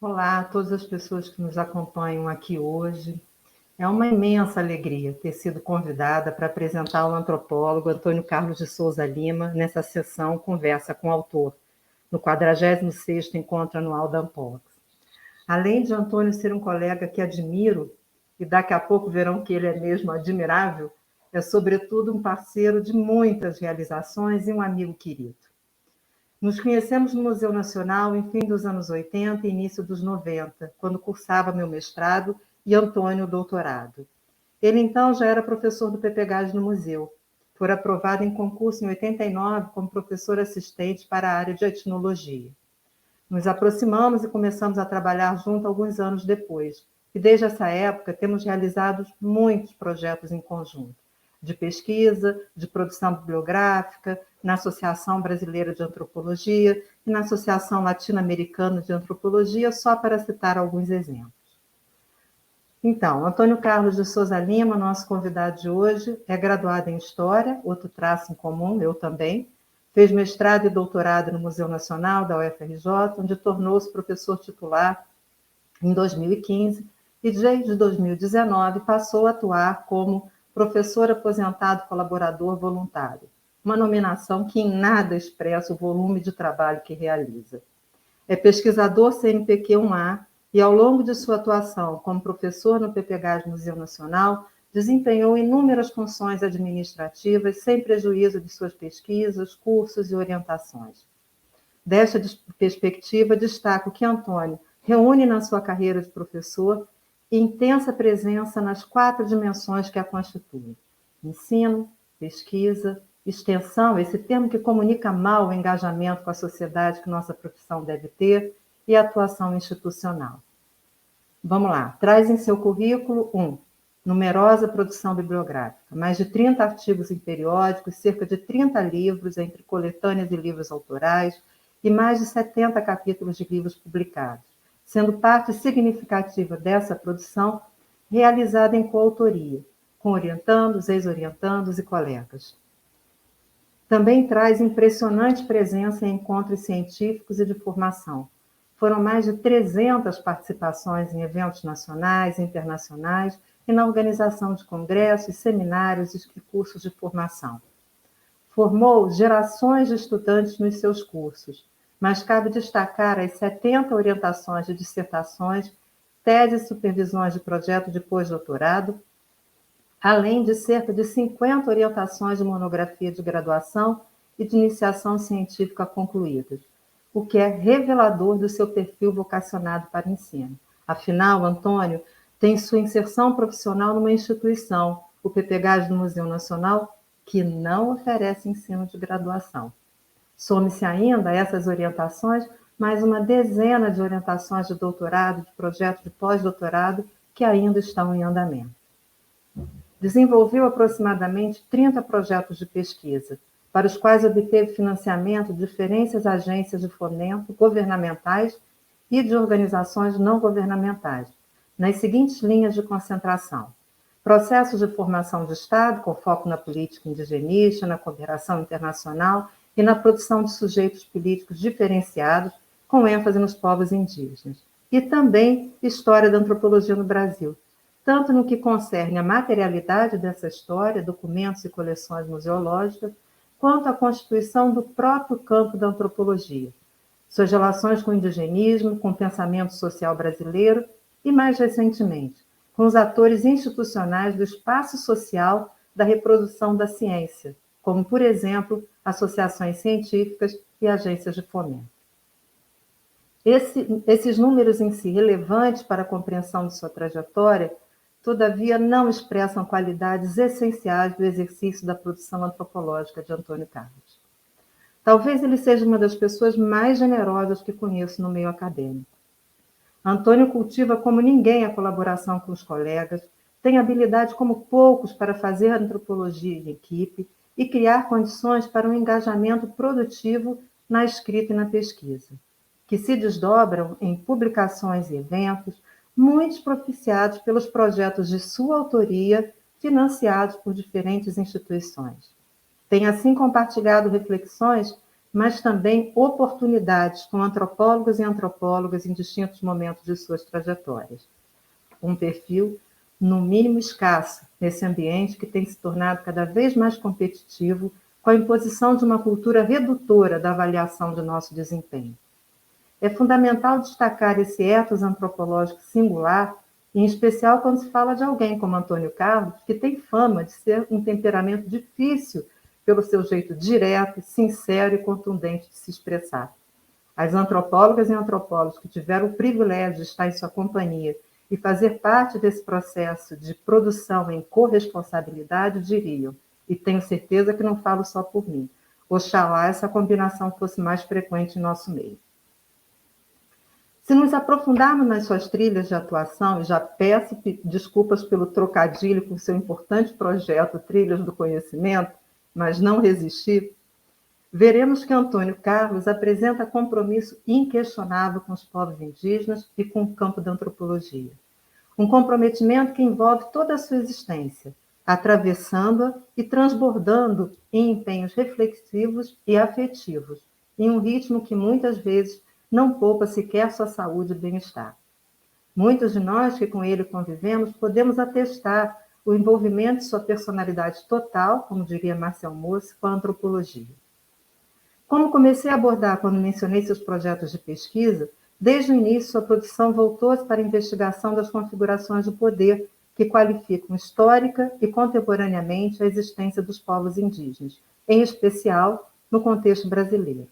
Olá a todas as pessoas que nos acompanham aqui hoje. É uma imensa alegria ter sido convidada para apresentar o antropólogo Antônio Carlos de Souza Lima nessa sessão Conversa com o Autor, no 46º Encontro Anual da Ampox. Além de Antônio ser um colega que admiro, e daqui a pouco verão que ele é mesmo admirável, é sobretudo um parceiro de muitas realizações e um amigo querido. Nos conhecemos no Museu Nacional em fim dos anos 80 e início dos 90, quando cursava meu mestrado e Antônio o doutorado. Ele então já era professor do PPGAS no museu. Foi aprovado em concurso em 89 como professor assistente para a área de etnologia. Nos aproximamos e começamos a trabalhar junto alguns anos depois. E desde essa época temos realizado muitos projetos em conjunto, de pesquisa, de produção bibliográfica, na Associação Brasileira de Antropologia e na Associação Latino-Americana de Antropologia, só para citar alguns exemplos. Então, Antônio Carlos de Souza Lima, nosso convidado de hoje, é graduado em História, outro traço em comum, eu também. Fez mestrado e doutorado no Museu Nacional da UFRJ, onde tornou-se professor titular em 2015 e desde 2019 passou a atuar como professor aposentado colaborador voluntário, uma nominação que em nada expressa o volume de trabalho que realiza. É pesquisador CNPq-1A e, ao longo de sua atuação como professor no PPGAS Museu Nacional, desempenhou inúmeras funções administrativas sem prejuízo de suas pesquisas, cursos e orientações. Desta perspectiva, destaco que Antônio reúne na sua carreira de professor intensa presença nas 4 dimensões que a constituem: ensino, pesquisa, extensão, esse termo que comunica mal o engajamento com a sociedade que nossa profissão deve ter, e atuação institucional. Vamos lá, traz em seu currículo 1. Numerosa produção bibliográfica, mais de 30 artigos em periódicos, cerca de 30 livros, entre coletâneas e livros autorais, e mais de 70 capítulos de livros publicados, sendo parte significativa dessa produção realizada em coautoria, com orientandos, ex-orientandos e colegas. Também traz impressionante presença em encontros científicos e de formação. Foram mais de 300 participações em eventos nacionais e internacionais e na organização de congressos, seminários e cursos de formação. Formou gerações de estudantes nos seus cursos, mas cabe destacar as 70 orientações de dissertações, teses e supervisões de projeto de pós-doutorado, além de cerca de 50 orientações de monografia de graduação e de iniciação científica concluídas, o que é revelador do seu perfil vocacionado para ensino. Afinal, Antônio tem sua inserção profissional numa instituição, o PPGAS do Museu Nacional, que não oferece ensino de graduação. Some-se ainda a essas orientações mais uma dezena de orientações de doutorado, de projetos de pós-doutorado que ainda estão em andamento. Desenvolveu aproximadamente 30 projetos de pesquisa, para os quais obteve financiamento de diferentes agências de fomento governamentais e de organizações não governamentais, nas seguintes linhas de concentração: processos de formação de Estado, com foco na política indigenista, na cooperação internacional e na produção de sujeitos políticos diferenciados, com ênfase nos povos indígenas. E também história da antropologia no Brasil, tanto no que concerne a materialidade dessa história, documentos e coleções museológicas, quanto à constituição do próprio campo da antropologia, suas relações com o indigenismo, com o pensamento social brasileiro e, mais recentemente, com os atores institucionais do espaço social da reprodução da ciência, como, por exemplo, associações científicas e agências de fomento. Esses números em si, relevantes para a compreensão de sua trajetória, todavia não expressam qualidades essenciais do exercício da produção antropológica de Antônio Carlos. Talvez ele seja uma das pessoas mais generosas que conheço no meio acadêmico. Antônio cultiva como ninguém a colaboração com os colegas, tem habilidade como poucos para fazer antropologia em equipe e criar condições para um engajamento produtivo na escrita e na pesquisa, que se desdobram em publicações e eventos, muitos propiciados pelos projetos de sua autoria, financiados por diferentes instituições. Tem assim compartilhado reflexões mas também oportunidades com antropólogos e antropólogas em distintos momentos de suas trajetórias. Um perfil, no mínimo, escasso nesse ambiente que tem se tornado cada vez mais competitivo com a imposição de uma cultura redutora da avaliação de nosso desempenho. É fundamental destacar esse ethos antropológico singular, em especial quando se fala de alguém como Antônio Carlos, que tem fama de ser um temperamento difícil pelo seu jeito direto, sincero e contundente de se expressar. As antropólogas e antropólogos que tiveram o privilégio de estar em sua companhia e fazer parte desse processo de produção em corresponsabilidade diriam, e tenho certeza que não falo só por mim, oxalá essa combinação fosse mais frequente em nosso meio. Se nos aprofundarmos nas suas trilhas de atuação, e já peço desculpas pelo trocadilho com seu importante projeto Trilhas do Conhecimento, mas não resisti, veremos que Antônio Carlos apresenta compromisso inquestionável com os povos indígenas e com o campo da antropologia. Um comprometimento que envolve toda a sua existência, atravessando-a e transbordando em empenhos reflexivos e afetivos, em um ritmo que muitas vezes não poupa sequer sua saúde e bem-estar. Muitos de nós que com ele convivemos podemos atestar o envolvimento de sua personalidade total, como diria Marcel Mauss, com a antropologia. Como comecei a abordar quando mencionei seus projetos de pesquisa, desde o início sua produção voltou-se para a investigação das configurações do poder que qualificam histórica e contemporaneamente a existência dos povos indígenas, em especial no contexto brasileiro.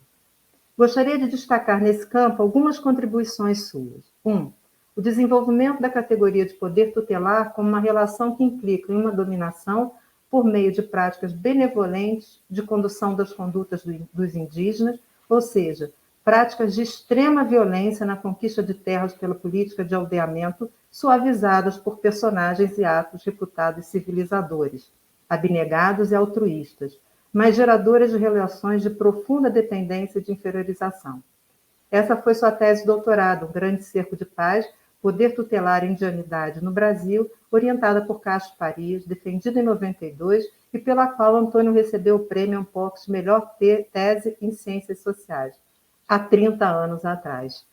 Gostaria de destacar nesse campo algumas contribuições suas. 1. O desenvolvimento da categoria de poder tutelar como uma relação que implica em uma dominação por meio de práticas benevolentes de condução das condutas dos indígenas, ou seja, práticas de extrema violência na conquista de terras pela política de aldeamento, suavizadas por personagens e atos reputados civilizadores, abnegados e altruístas, mas geradoras de relações de profunda dependência e de inferiorização. Essa foi sua tese de doutorado, um grande cerco de paz, poder tutelar a indianidade no Brasil, orientada por Castro Farias, defendida em 92 e pela qual Antônio recebeu o prêmio Ampox de melhor tese em ciências sociais, há 30 anos atrás.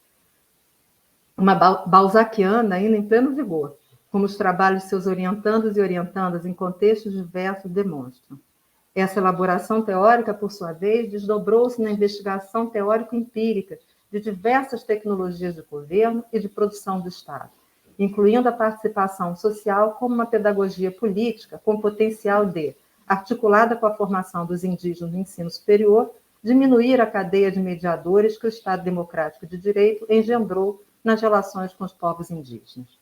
Uma balzaquiana ainda em pleno vigor, como os trabalhos de seus orientandos e orientandas em contextos diversos demonstram. Essa elaboração teórica, por sua vez, desdobrou-se na investigação teórico-empírica de diversas tecnologias de governo e de produção do Estado, incluindo a participação social como uma pedagogia política com potencial de, articulada com a formação dos indígenas no ensino superior, diminuir a cadeia de mediadores que o Estado Democrático de Direito engendrou nas relações com os povos indígenas.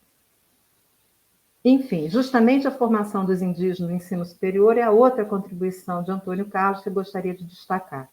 Enfim, justamente a formação dos indígenas no ensino superior é a outra contribuição de Antônio Carlos que eu gostaria de destacar.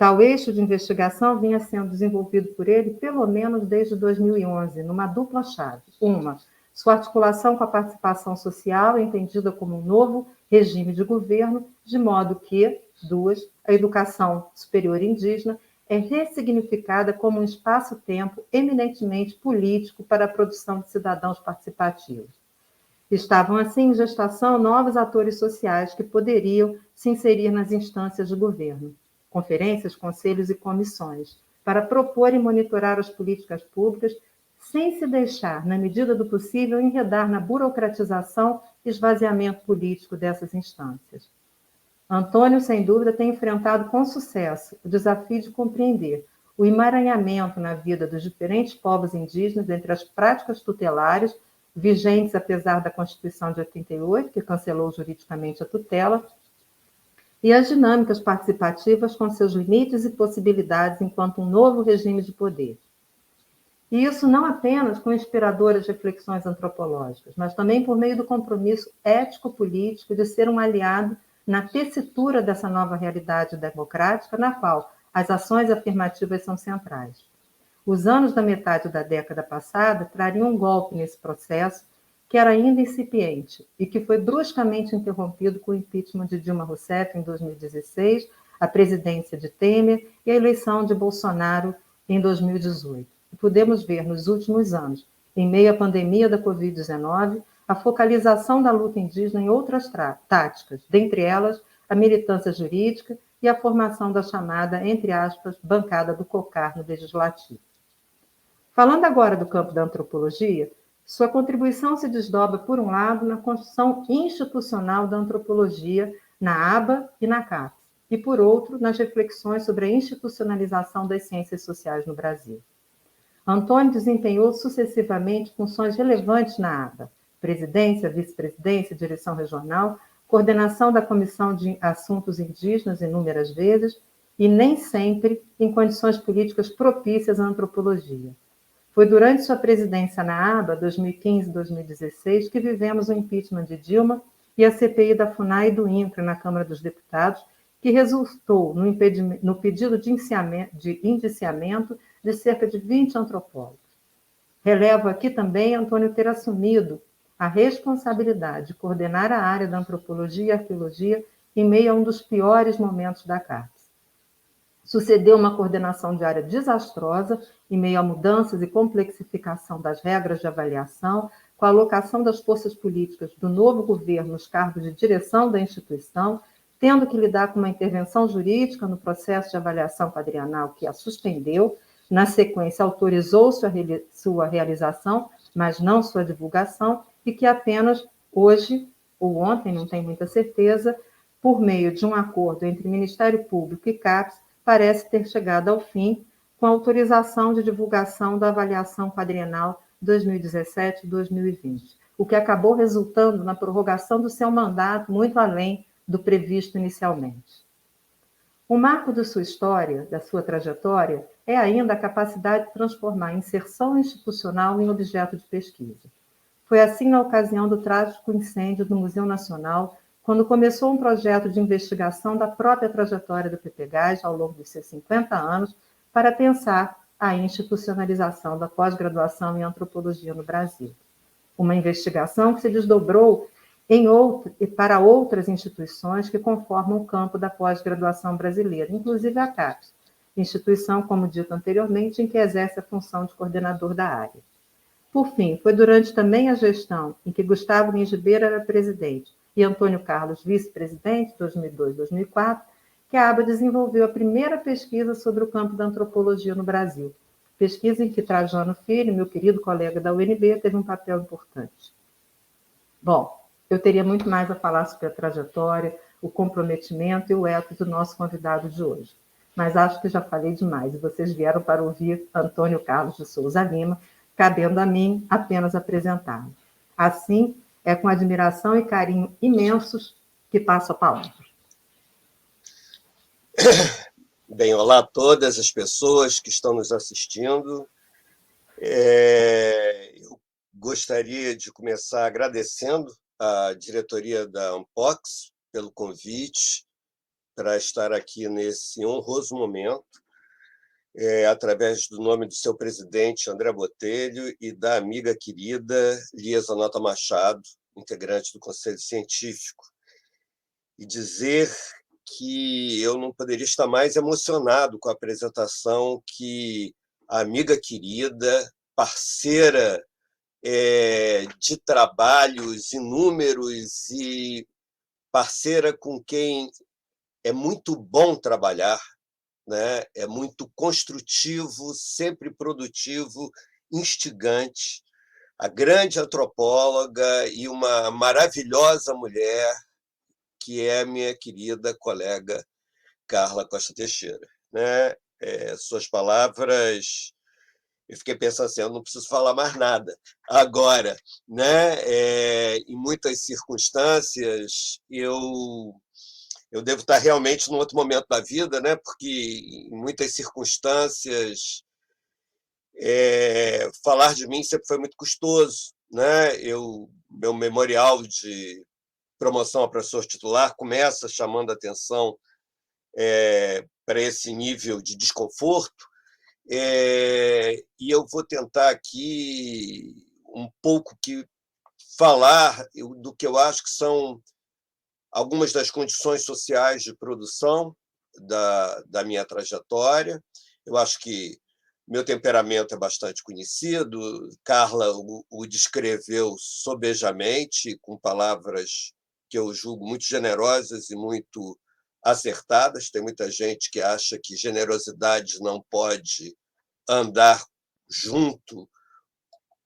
Tal eixo de investigação vinha sendo desenvolvido por ele pelo menos desde 2011, numa dupla chave. Uma, sua articulação com a participação social, entendida como um novo regime de governo, de modo que, 2, a educação superior indígena é ressignificada como um espaço-tempo eminentemente político para a produção de cidadãos participativos. Estavam, assim, em gestação novos atores sociais que poderiam se inserir nas instâncias de governo, conferências, conselhos e comissões, para propor e monitorar as políticas públicas, sem se deixar, na medida do possível, enredar na burocratização e esvaziamento político dessas instâncias. Antônio, sem dúvida, tem enfrentado com sucesso o desafio de compreender o emaranhamento na vida dos diferentes povos indígenas entre as práticas tutelares, vigentes apesar da Constituição de 88, que cancelou juridicamente a tutela, e as dinâmicas participativas com seus limites e possibilidades enquanto um novo regime de poder. E isso não apenas com inspiradoras reflexões antropológicas, mas também por meio do compromisso ético-político de ser um aliado na tessitura dessa nova realidade democrática, na qual as ações afirmativas são centrais. Os anos da metade da década passada trariam um golpe nesse processo, que era ainda incipiente e que foi bruscamente interrompido com o impeachment de Dilma Rousseff em 2016, a presidência de Temer e a eleição de Bolsonaro em 2018. E podemos ver nos últimos anos, em meio à pandemia da Covid-19, a focalização da luta indígena em outras táticas, dentre elas a militância jurídica e a formação da chamada, entre aspas, bancada do COCAR no Legislativo. Falando agora do campo da antropologia, sua contribuição se desdobra, por um lado, na construção institucional da antropologia na ABA e na CAPES, e, por outro, nas reflexões sobre a institucionalização das ciências sociais no Brasil. Antônio desempenhou sucessivamente funções relevantes na ABA: presidência, vice-presidência, direção regional, coordenação da Comissão de Assuntos Indígenas inúmeras vezes, e nem sempre em condições políticas propícias à antropologia. Foi durante sua presidência na ABA, 2015-2016, que vivemos o impeachment de Dilma e a CPI da FUNAI e do INCRA na Câmara dos Deputados, que resultou no pedido de indiciamento de cerca de 20 antropólogos. Relevo aqui também Antônio ter assumido a responsabilidade de coordenar a área da antropologia e arqueologia em meio a um dos piores momentos da CAPES. Sucedeu uma coordenação de área desastrosa, em meio a mudanças e complexificação das regras de avaliação, com a alocação das forças políticas do novo governo nos cargos de direção da instituição, tendo que lidar com uma intervenção jurídica no processo de avaliação quadrienal que a suspendeu, na sequência autorizou sua realização, mas não sua divulgação, e que apenas hoje, ou ontem, não tenho muita certeza, por meio de um acordo entre Ministério Público e CAPES, parece ter chegado ao fim, com a autorização de divulgação da avaliação quadrienal 2017-2020, o que acabou resultando na prorrogação do seu mandato muito além do previsto inicialmente. O marco de sua história, da sua trajetória, é ainda a capacidade de transformar a inserção institucional em objeto de pesquisa. Foi assim na ocasião do trágico incêndio do Museu Nacional, quando começou um projeto de investigação da própria trajetória do PPGás ao longo dos seus 50 anos, para pensar a institucionalização da pós-graduação em antropologia no Brasil. Uma investigação que se desdobrou para outras instituições que conformam o campo da pós-graduação brasileira, inclusive a CAPES, instituição, como dito anteriormente, em que exerce a função de coordenador da área. Por fim, foi durante também a gestão em que Gustavo Lins Ribeiro era presidente e Antônio Carlos vice-presidente, 2002-2004, que a ABA desenvolveu a primeira pesquisa sobre o campo da antropologia no Brasil, pesquisa em que Trajano Filho, meu querido colega da UNB, teve um papel importante. Bom, eu teria muito mais a falar sobre a trajetória, o comprometimento e o ethos do nosso convidado de hoje, mas acho que já falei demais e vocês vieram para ouvir Antônio Carlos de Souza Lima, cabendo a mim apenas apresentá-lo. Assim, é com admiração e carinho imensos que passo a palavra. Bem, olá a todas as pessoas que estão nos assistindo. Eu gostaria de começar agradecendo à diretoria da Unpox pelo convite para estar aqui nesse honroso momento, através do nome do seu presidente, André Botelho, e da amiga querida Lia Zanota Machado, integrante do Conselho Científico, e dizer que eu não poderia estar mais emocionado com a apresentação que a amiga querida, parceira de trabalhos inúmeros e parceira com quem é muito bom trabalhar, né? É muito construtivo, sempre produtivo, instigante, a grande antropóloga e uma maravilhosa mulher, que é a minha querida colega Carla Costa Teixeira, né? Suas palavras, eu fiquei pensando assim, eu não preciso falar mais nada agora, né? Em muitas circunstâncias, eu devo estar realmente num outro momento da vida, né? Porque em muitas circunstâncias falar de mim sempre foi muito custoso, né? Meu memorial de promoção a professor titular começa chamando a atenção para esse nível de desconforto, e eu vou tentar aqui um pouco que falar do que eu acho que são algumas das condições sociais de produção da minha trajetória. Eu acho que meu temperamento é bastante conhecido, Carla o descreveu sobejamente, com palavras que eu julgo muito generosas e muito acertadas. Tem muita gente que acha que generosidade não pode andar junto,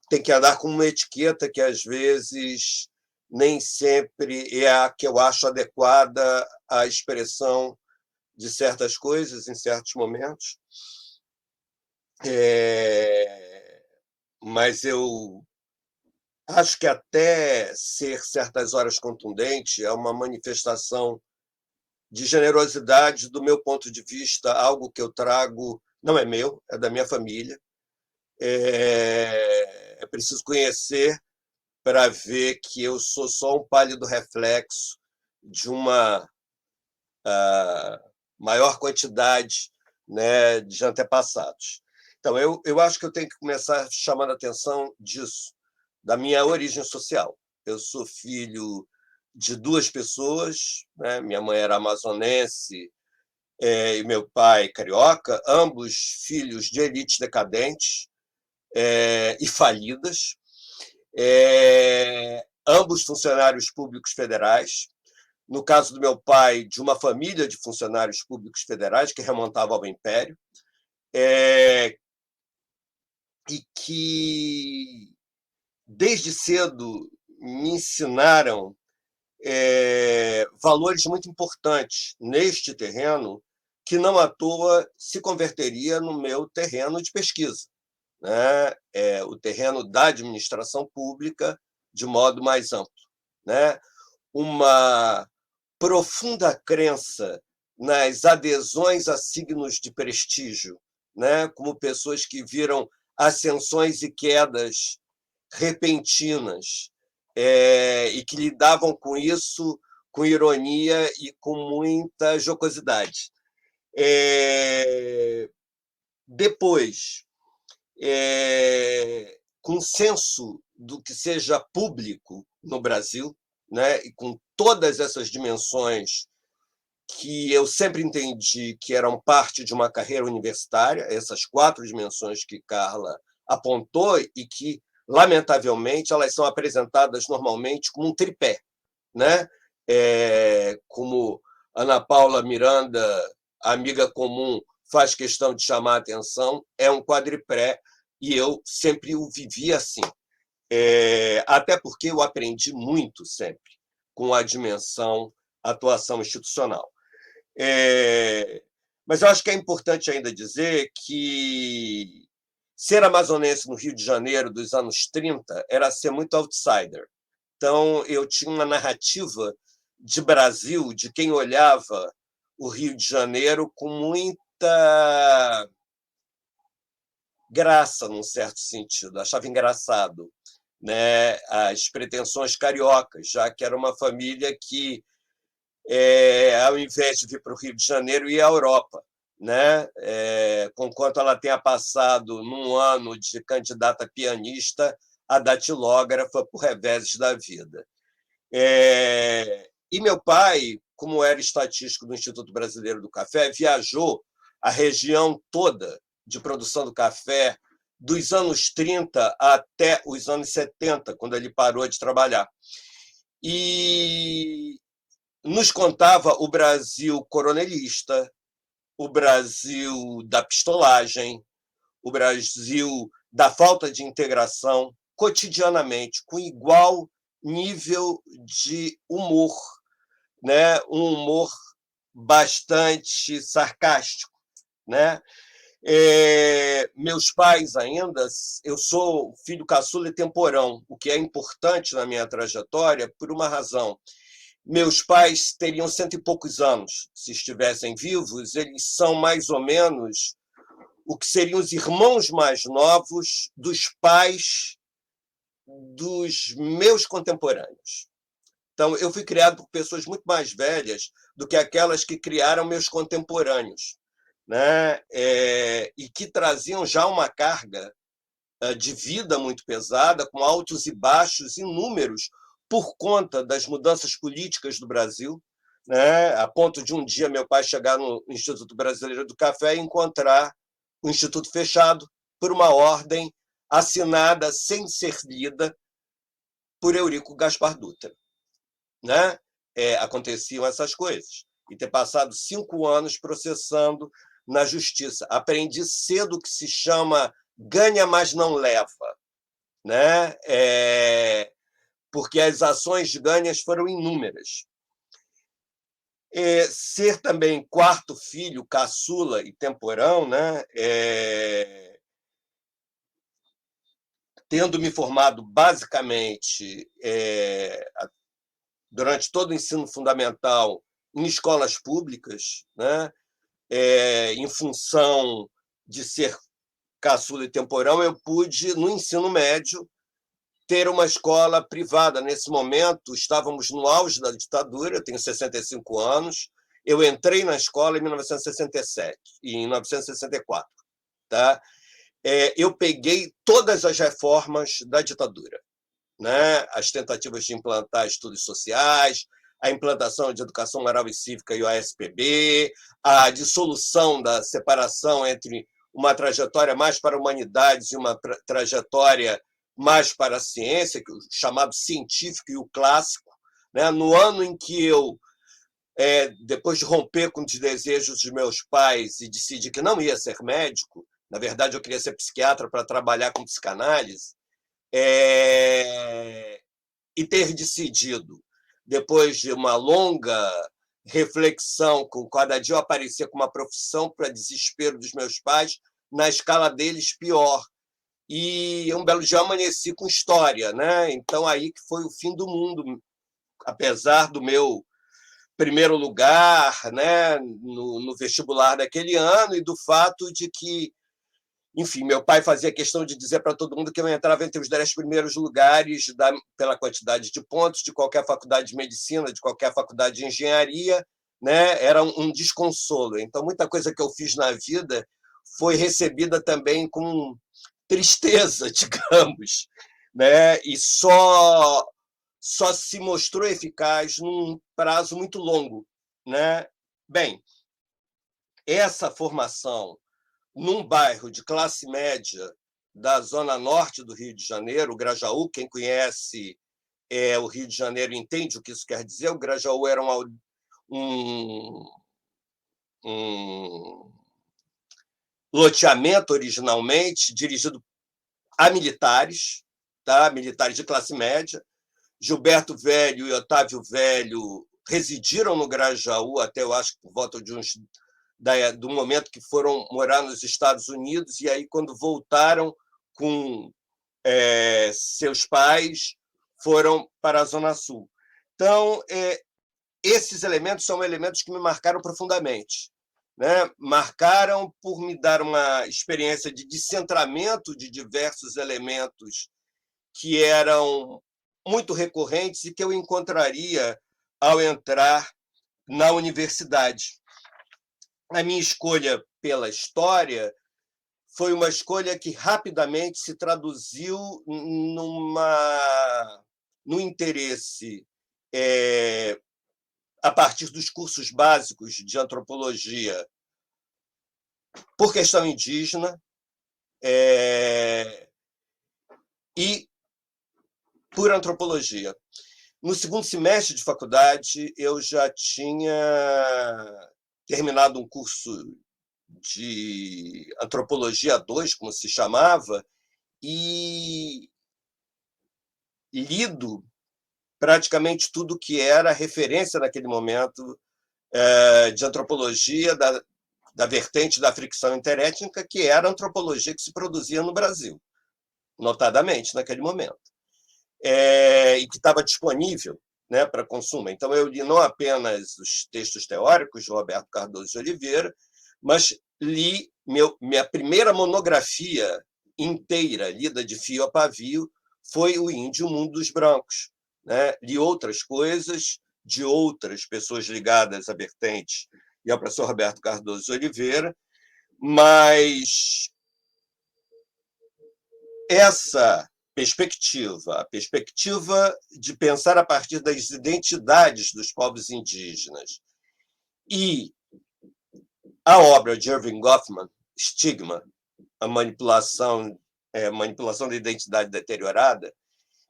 tem que andar com uma etiqueta que, às vezes, nem sempre é a que eu acho adequada à expressão de certas coisas em certos momentos. Mas eu acho que até ser certas horas contundente é uma manifestação de generosidade do meu ponto de vista, algo que eu trago, não é meu, é da minha família. É preciso conhecer para ver que eu sou só um pálido reflexo de uma maior quantidade, né, de antepassados. Então, eu acho que eu tenho que começar chamando a atenção disso, da minha origem social. Eu sou filho de duas pessoas, né? Minha mãe era amazonense e meu pai carioca, ambos filhos de elites decadentes e falidas, ambos funcionários públicos federais. No caso do meu pai, de uma família de funcionários públicos federais que remontava ao Império, e que, desde cedo, me ensinaram valores muito importantes neste terreno, que não à toa se converteria no meu terreno de pesquisa, né? O terreno da administração pública de modo mais amplo, né? Uma profunda crença nas adesões a signos de prestígio, né? Como pessoas que viram ascensões e quedas repentinas, e que lidavam com isso com ironia e com muita jocosidade. Depois, com senso do que seja público no Brasil, né, e com todas essas dimensões que eu sempre entendi que eram parte de uma carreira universitária, essas 4 dimensões que Carla apontou e que, lamentavelmente, elas são apresentadas normalmente como um tripé, né? Como Ana Paula Miranda, amiga comum, faz questão de chamar a atenção, é um quadripé, e eu sempre o vivi assim. Até porque eu aprendi muito sempre com a dimensão atuação institucional. Mas eu acho que é importante ainda dizer que ser amazonense no Rio de Janeiro dos anos 30 era ser muito outsider. Então, eu tinha uma narrativa de Brasil, de quem olhava o Rio de Janeiro com muita graça, num certo sentido, achava engraçado, né, as pretensões cariocas, já que era uma família que, ao invés de vir para o Rio de Janeiro, ia à Europa, né? Conquanto ela tenha passado, num ano de candidata pianista, a datilógrafa por reveses da vida. E meu pai, como era estatístico do Instituto Brasileiro do Café, viajou a região toda de produção do café dos anos 30 até os anos 70, quando ele parou de trabalhar. E nos contava o Brasil coronelista, o Brasil da pistolagem, o Brasil da falta de integração, cotidianamente, com igual nível de humor, né? Um humor bastante sarcástico, né? Meus pais ainda, eu sou filho caçula e temporão, o que é importante na minha trajetória por uma razão. Meus pais teriam 100 e poucos anos, se estivessem vivos, eles são mais ou menos o que seriam os irmãos mais novos dos pais dos meus contemporâneos. Então, eu fui criado por pessoas muito mais velhas do que aquelas que criaram meus contemporâneos, né? E que traziam já uma carga de vida muito pesada, com altos e baixos inúmeros, por conta das mudanças políticas do Brasil, né? A ponto de um dia meu pai chegar no Instituto Brasileiro do Café e encontrar o Instituto fechado por uma ordem assinada sem ser lida por Eurico Gaspar Dutra, né? Aconteciam essas coisas. e ter passado 5 anos processando na justiça. Aprendi cedo o que se chama ganha, mas não leva, né? Porque as ações de ganhas foram inúmeras. Ser também quarto filho, caçula e temporão, né? Tendo me formado basicamente durante todo o ensino fundamental em escolas públicas, né? Em função de ser caçula e temporão, eu pude, no ensino médio, ter uma escola privada. Nesse momento, estávamos no auge da ditadura, eu tenho 65 anos, eu entrei na escola em 1967 e em 1964. Tá? Eu peguei todas as reformas da ditadura, né? As tentativas de implantar estudos sociais, a implantação de educação moral e cívica e o ASPB, a dissolução da separação entre uma trajetória mais para humanidades e uma trajetória mais para a ciência, o chamado científico e o clássico, né? No ano em que eu, depois de romper com os desejos dos meus pais e decidi que não ia ser médico, na verdade eu queria ser psiquiatra para trabalhar com psicanálise, e ter decidido, depois de uma longa reflexão, com cada dia eu aparecia com uma profissão para desespero dos meus pais, na escala deles pior. E um belo dia eu amanheci com história, né? Então aí que foi o fim do mundo, apesar do meu primeiro lugar, né, no vestibular daquele ano e do fato de que, enfim, meu pai fazia questão de dizer para todo mundo que eu entrava entre os 10 primeiros lugares pela quantidade de pontos de qualquer faculdade de medicina, de qualquer faculdade de engenharia, né? Era um desconsolo. Então, muita coisa que eu fiz na vida foi recebida também com tristeza, digamos, né? E só se mostrou eficaz num prazo muito longo, né? Bem, essa formação num bairro de classe média da zona norte do Rio de Janeiro, o Grajaú, quem conhece o Rio de Janeiro entende o que isso quer dizer. O Grajaú era um loteamento originalmente dirigido a militares, tá? Militares de classe média. Gilberto Velho e Otávio Velho residiram no Grajaú até, eu acho, por volta de do momento que foram morar nos Estados Unidos, e aí, quando voltaram com seus pais, foram para a Zona Sul. Então, esses elementos são elementos que me marcaram profundamente, né? Marcaram por me dar uma experiência de descentramento de diversos elementos que eram muito recorrentes e que eu encontraria ao entrar na universidade. A minha escolha pela história foi uma escolha que rapidamente se traduziu no interesse, a partir dos cursos básicos de antropologia, por questão indígena, e por antropologia. No segundo semestre de faculdade, eu já tinha terminado um curso de antropologia 2, como se chamava, e lido praticamente tudo que era referência naquele momento de antropologia da vertente da fricção interétnica, que era a antropologia que se produzia no Brasil, notadamente naquele momento, e que estava disponível, né, para consumo. Então, eu li não apenas os textos teóricos de Roberto Cardoso de Oliveira, mas li minha primeira monografia inteira, lida de fio a pavio, foi O Índio, o Mundo dos Brancos, né? Li outras coisas de outras pessoas ligadas à vertente e ao professor Roberto Cardoso de Oliveira, mas essa perspectiva, a perspectiva de pensar a partir das identidades dos povos indígenas, e a obra de Irving Goffman, Estigma, a manipulação da identidade deteriorada,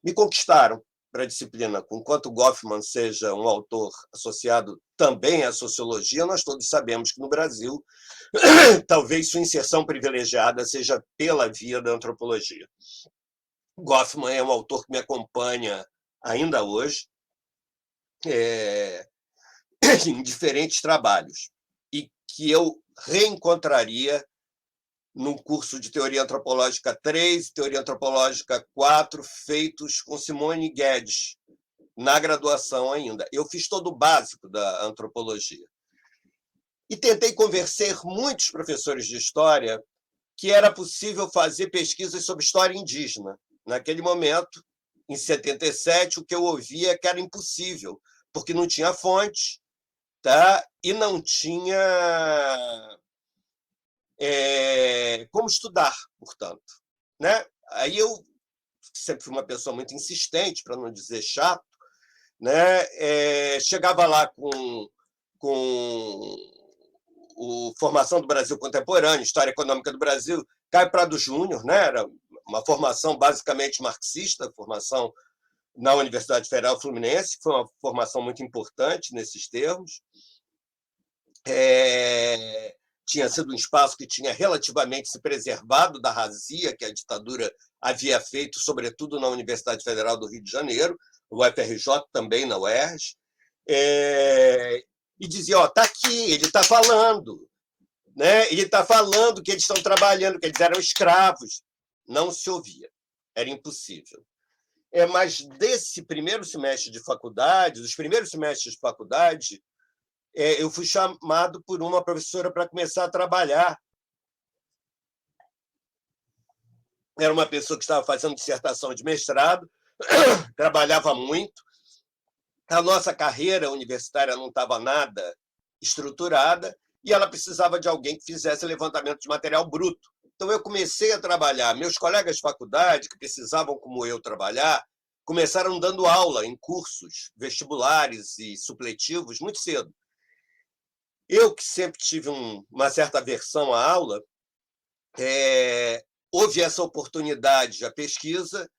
me conquistaram, para a disciplina, enquanto Goffman seja um autor associado também à sociologia, nós todos sabemos que no Brasil talvez sua inserção privilegiada seja pela via da antropologia. Goffman é um autor que me acompanha ainda hoje, em diferentes trabalhos, e que eu reencontraria no curso de Teoria Antropológica 3 e Teoria Antropológica 4, feitos com Simone Guedes, na graduação ainda. Eu fiz todo o básico da antropologia. E tentei convencer muitos professores de história que era possível fazer pesquisas sobre história indígena. Naquele momento, em 77, o que eu ouvia é que era impossível, porque não tinha fonte, tá? E não tinha como estudar, portanto. Né? Aí eu sempre fui uma pessoa muito insistente, para não dizer chato, né? Chegava lá com o Formação do Brasil Contemporâneo, História Econômica do Brasil, Caio Prado Júnior, né? Era uma formação basicamente marxista, formação na Universidade Federal Fluminense, que foi uma formação muito importante nesses termos. Tinha sido um espaço que tinha relativamente se preservado da razia que a ditadura havia feito, sobretudo na Universidade Federal do Rio de Janeiro, o UFRJ também na UERJ, e dizia, está aqui, ele está falando, né? Ele está falando que eles estão trabalhando, que eles eram escravos. Não se ouvia, era impossível. Mas desse primeiro semestre de faculdade, dos primeiros semestres de faculdade, eu fui chamado por uma professora para começar a trabalhar. Era uma pessoa que estava fazendo dissertação de mestrado, trabalhava muito. A nossa carreira universitária não estava nada estruturada e ela precisava de alguém que fizesse levantamento de material bruto. Então, eu comecei a trabalhar. Meus colegas de faculdade, que precisavam, como eu, trabalhar, começaram dando aula em cursos vestibulares e supletivos muito cedo. Eu, que sempre tive uma certa aversão à aula, houve essa oportunidade, a pesquisa,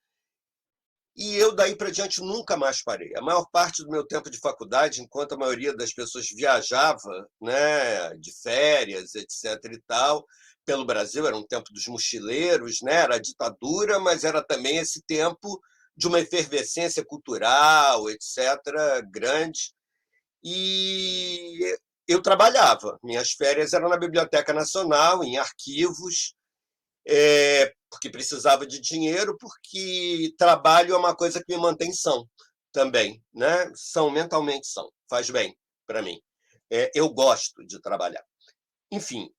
e eu, daí para diante, nunca mais parei. A maior parte do meu tempo de faculdade, enquanto a maioria das pessoas viajava, né, de férias, etc. e tal, pelo Brasil, era um tempo dos mochileiros, né, era a ditadura, mas era também esse tempo de uma efervescência cultural, etc., grande. E eu trabalhava. Minhas férias eram na Biblioteca Nacional, em arquivos, porque precisava de dinheiro, porque trabalho é uma coisa que me mantém são também, né? São mentalmente são, faz bem para mim. Eu gosto de trabalhar. Enfim,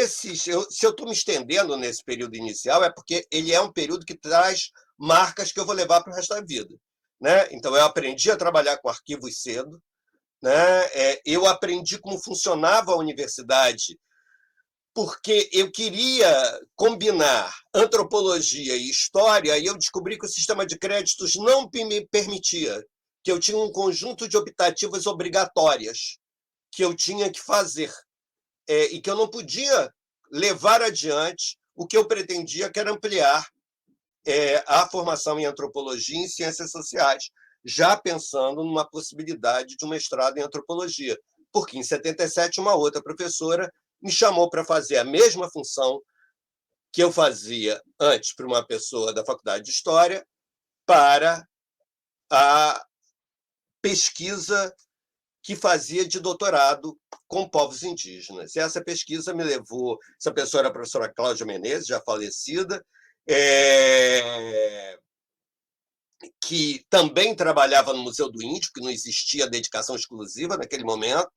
se eu estou me estendendo nesse período inicial, é porque ele é um período que traz marcas que eu vou levar para o resto da vida. Né? Então, eu aprendi a trabalhar com arquivos cedo, né? Eu aprendi como funcionava a universidade, porque eu queria combinar antropologia e história, e eu descobri que o sistema de créditos não me permitia, que eu tinha um conjunto de optativas obrigatórias que eu tinha que fazer, e que eu não podia levar adiante o que eu pretendia, que era ampliar a formação em antropologia e em ciências sociais, já pensando numa possibilidade de um mestrado em antropologia, porque em 77 uma outra professora me chamou para fazer a mesma função que eu fazia antes para uma pessoa da Faculdade de História, para a pesquisa que fazia de doutorado com povos indígenas. E essa pesquisa me levou... Essa pessoa era a professora Cláudia Menezes, já falecida, que também trabalhava no Museu do Índio, que não existia dedicação exclusiva naquele momento,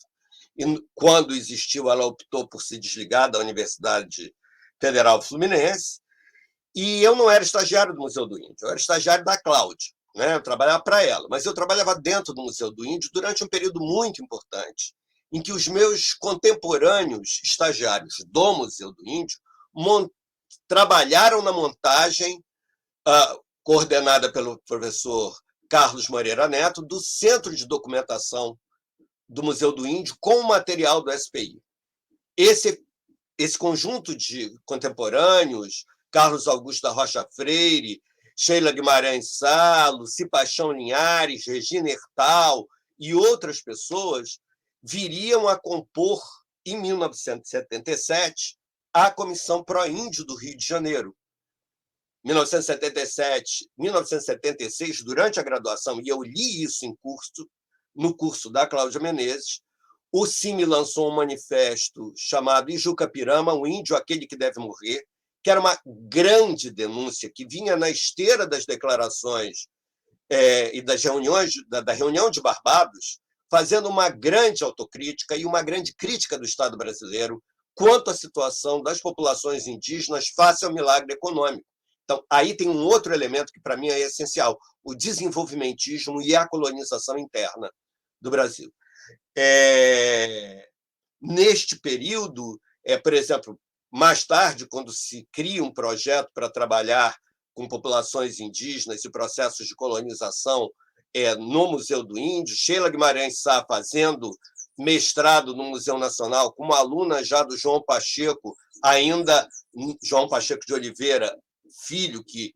e quando existiu, ela optou por se desligar da Universidade Federal Fluminense, e eu não era estagiário do Museu do Índio, eu era estagiário da Cláudia, né? Eu trabalhava para ela, mas eu trabalhava dentro do Museu do Índio durante um período muito importante, em que os meus contemporâneos estagiários do Museu do Índio trabalharam na montagem, coordenada pelo professor Carlos Moreira Neto, do Centro de Documentação do Museu do Índio com o material do SPI. Esse conjunto de contemporâneos, Carlos Augusto da Rocha Freire, Sheila Guimarães Sá, Luci Paixão Linhares, Regina Hertal e outras pessoas viriam a compor, em 1977, a Comissão Pró-Índio do Rio de Janeiro. 1977, 1976, durante a graduação, e eu li isso no curso da Cláudia Menezes, o CIMI lançou um manifesto chamado Ijucapirama, o índio, aquele que deve morrer, que era uma grande denúncia que vinha na esteira das declarações e das reuniões, da reunião de Barbados, fazendo uma grande autocrítica e uma grande crítica do Estado brasileiro quanto à situação das populações indígenas face ao milagre econômico. Então, aí tem um outro elemento que, para mim, é essencial, o desenvolvimentismo e a colonização interna do Brasil. Neste período, por exemplo, mais tarde, quando se cria um projeto para trabalhar com populações indígenas e processos de colonização no Museu do Índio, Sheila Guimarães Sá fazendo mestrado no Museu Nacional, como aluna já do João Pacheco, ainda João Pacheco de Oliveira, filho, que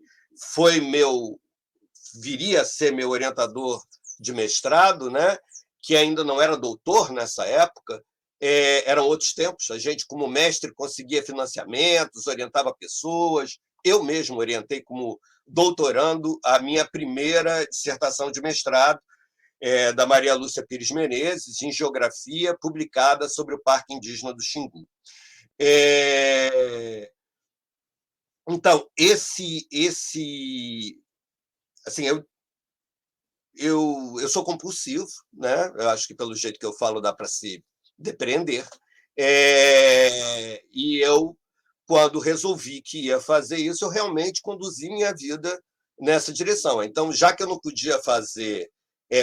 viria a ser meu orientador de mestrado, né? Que ainda não era doutor nessa época, eram outros tempos. A gente, como mestre, conseguia financiamentos, orientava pessoas. Eu mesmo orientei como doutorando a minha primeira dissertação de mestrado, da Maria Lúcia Pires Menezes, em Geografia, publicada sobre o Parque Indígena do Xingu. Então, assim, eu sou compulsivo, né? Eu acho que pelo jeito que eu falo dá para se depreender. E eu, quando resolvi que ia fazer isso, eu realmente conduzi minha vida nessa direção. Então, já que eu não podia fazer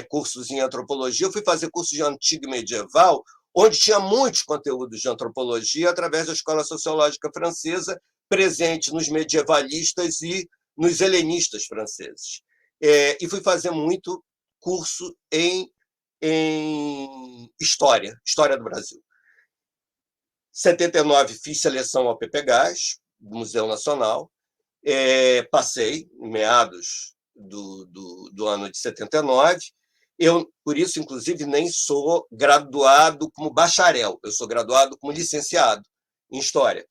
cursos em antropologia, eu fui fazer cursos de antigo e medieval, onde tinha muitos conteúdos de antropologia através da Escola Sociológica Francesa, presente nos medievalistas e nos helenistas franceses. E fui fazer muito curso em História do Brasil. Em 79, fiz seleção ao PPGás, do Museu Nacional, passei, em meados do ano de 79. Eu, por isso, inclusive, nem sou graduado como bacharel, eu sou graduado como licenciado em História.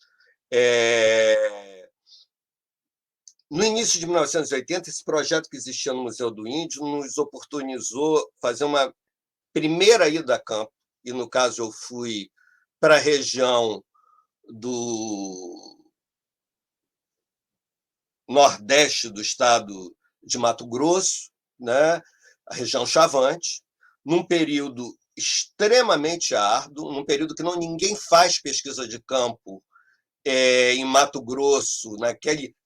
No início de 1980, esse projeto que existia no Museu do Índio nos oportunizou fazer uma primeira ida a campo, e, no caso, eu fui para a região do nordeste do estado de Mato Grosso, né, a região Chavante, num período extremamente árduo, num período que ninguém faz pesquisa de campo em Mato Grosso,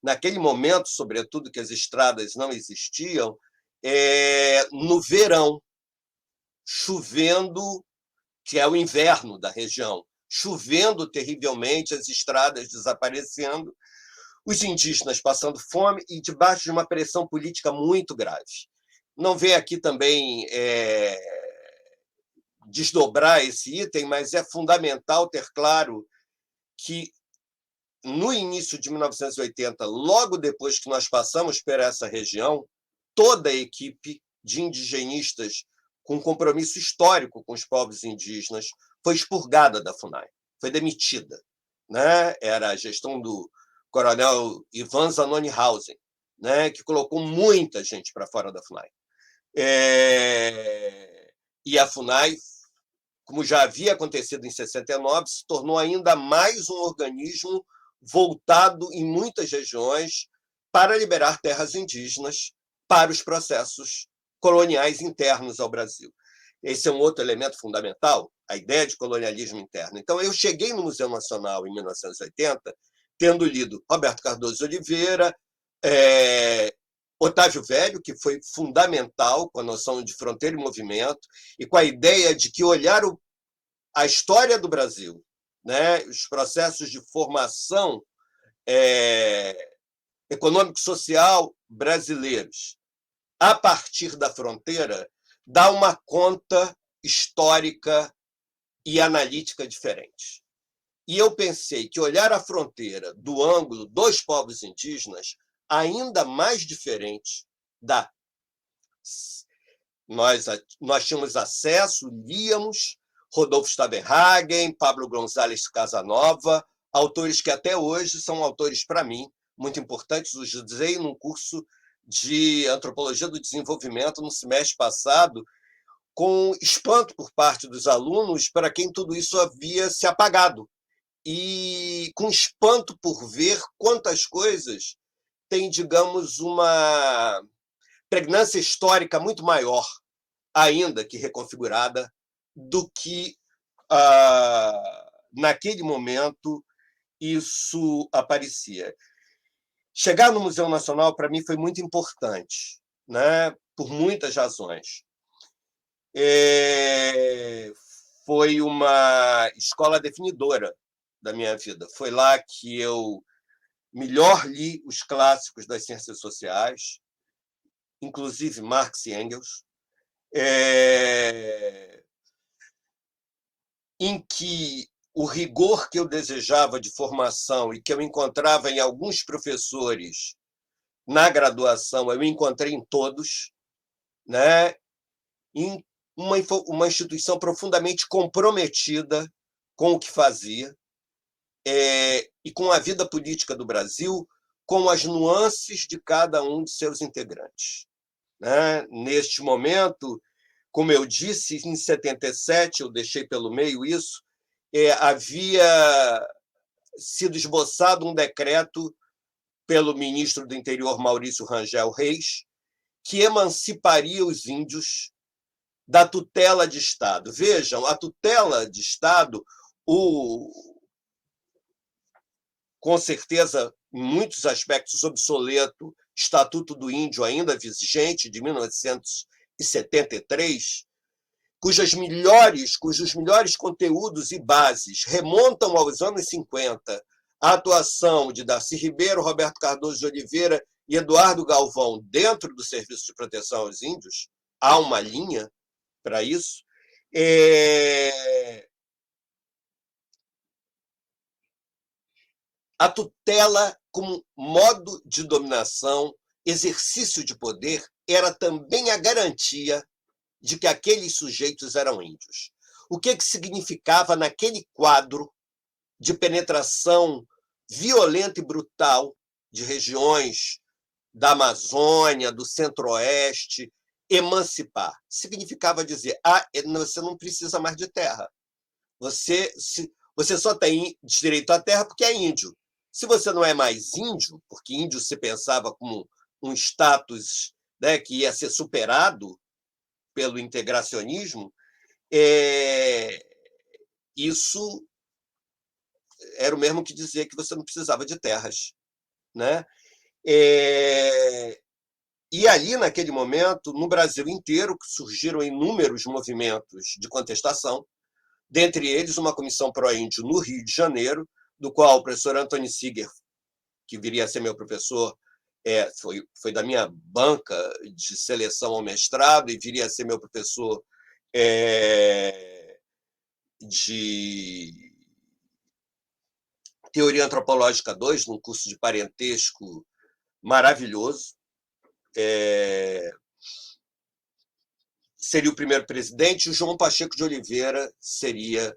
naquele momento, sobretudo, que as estradas não existiam, no verão, chovendo, que é o inverno da região, chovendo terrivelmente, as estradas desaparecendo, os indígenas passando fome e debaixo de uma pressão política muito grave. Não vem aqui também desdobrar esse item, mas é fundamental ter claro que, no início de 1980, logo depois que nós passamos por essa região, toda a equipe de indigenistas com compromisso histórico com os povos indígenas foi expurgada da FUNAI, foi demitida, né? Era a gestão do coronel Ivan Zanoni-Hausen, né? Que colocou muita gente para fora da FUNAI. E a FUNAI, como já havia acontecido em 69, se tornou ainda mais um organismo voltado em muitas regiões para liberar terras indígenas para os processos coloniais internos ao Brasil. Esse é um outro elemento fundamental, a ideia de colonialismo interno. Então, eu cheguei no Museu Nacional em 1980, tendo lido Roberto Cardoso de Oliveira, Otávio Velho, que foi fundamental com a noção de fronteira e movimento, e com a ideia de que olhar a história do Brasil, né, os processos de formação econômico-social brasileiros, a partir da fronteira, dá uma conta histórica e analítica diferente. E eu pensei que olhar a fronteira do ângulo dos povos indígenas ainda mais diferente da. Nós tínhamos acesso, líamos Rodolfo Stabenhagen, Pablo González Casanova, autores que até hoje são autores, para mim, muito importantes. Os usei num curso de Antropologia do Desenvolvimento no semestre passado, com espanto por parte dos alunos para quem tudo isso havia se apagado, e com espanto por ver quantas coisas têm, digamos, uma pregnância histórica muito maior, ainda que reconfigurada, do que naquele momento isso aparecia. Chegar no Museu Nacional, para mim, foi muito importante, né? Por muitas razões. Foi uma escola definidora da minha vida. Foi lá que eu melhor li os clássicos das ciências sociais, inclusive Marx e Engels, em que o rigor que eu desejava de formação e que eu encontrava em alguns professores na graduação, eu encontrei em todos, né? Em uma instituição profundamente comprometida com o que fazia, e com a vida política do Brasil, com as nuances de cada um de seus integrantes, né? Neste momento, como eu disse, em 77, eu deixei pelo meio isso, havia sido esboçado um decreto pelo ministro do Interior, Maurício Rangel Reis, que emanciparia os índios da tutela de Estado. Vejam, a tutela de Estado, com certeza, em muitos aspectos, obsoleto Estatuto do Índio, ainda vigente, de 1973, cujos melhores conteúdos e bases remontam aos anos 50, a atuação de Darcy Ribeiro, Roberto Cardoso de Oliveira e Eduardo Galvão dentro do Serviço de Proteção aos Índios, há uma linha para isso. A tutela como modo de dominação, exercício de poder, era também a garantia de que aqueles sujeitos eram índios. O que significava, naquele quadro de penetração violenta e brutal de regiões da Amazônia, do Centro-Oeste, emancipar? Significava dizer: você não precisa mais de terra. Você só tem direito à terra porque é índio. Se você não é mais índio, porque índio se pensava como um status, né, que ia ser superado pelo integracionismo, isso era o mesmo que dizer que você não precisava de terras, né? E ali, naquele momento, no Brasil inteiro, surgiram inúmeros movimentos de contestação, dentre eles uma comissão pró-índio no Rio de Janeiro, do qual o professor Antônio Siger, que viria a ser meu professor, foi da minha banca de seleção ao mestrado e viria a ser meu professor de Teoria Antropológica 2, num curso de parentesco maravilhoso. Seria o primeiro presidente, e o João Pacheco de Oliveira seria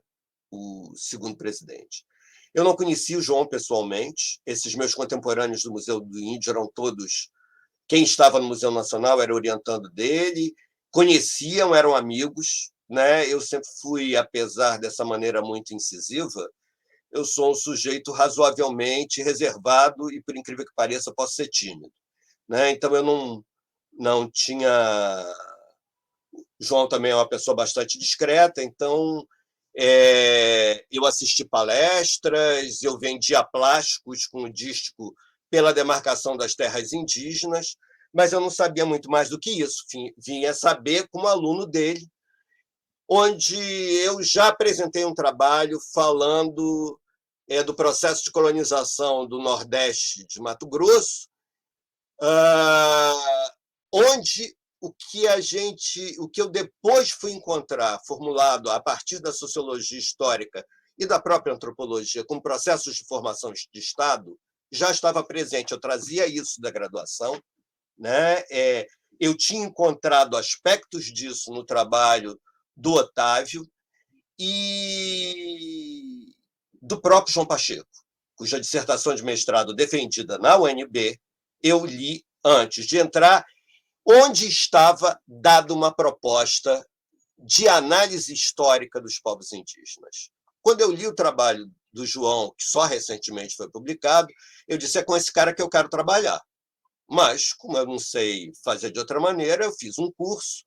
o segundo presidente. Eu não conhecia o João pessoalmente, esses meus contemporâneos do Museu do Índio eram todos... Quem estava no Museu Nacional era orientando dele, conheciam, eram amigos, né? Eu sempre fui, apesar dessa maneira muito incisiva, eu sou um sujeito razoavelmente reservado e, por incrível que pareça, posso ser tímido, né? Então, eu não tinha... João também é uma pessoa bastante discreta, então eu assisti palestras, eu vendia plásticos com o dístico pela demarcação das terras indígenas, mas eu não sabia muito mais do que isso. Vinha saber como aluno dele, onde eu já apresentei um trabalho falando do processo de colonização do Nordeste de Mato Grosso, onde o que eu depois fui encontrar, formulado a partir da sociologia histórica e da própria antropologia, como processos de formação de Estado, já estava presente, eu trazia isso da graduação, né? Eu tinha encontrado aspectos disso no trabalho do Otávio e do próprio João Pacheco, cuja dissertação de mestrado defendida na UNB eu li antes de entrar, onde estava dada uma proposta de análise histórica dos povos indígenas. Quando eu li o trabalho do João, que só recentemente foi publicado, eu disse: é com esse cara que eu quero trabalhar. Mas, como eu não sei fazer de outra maneira, eu fiz um curso.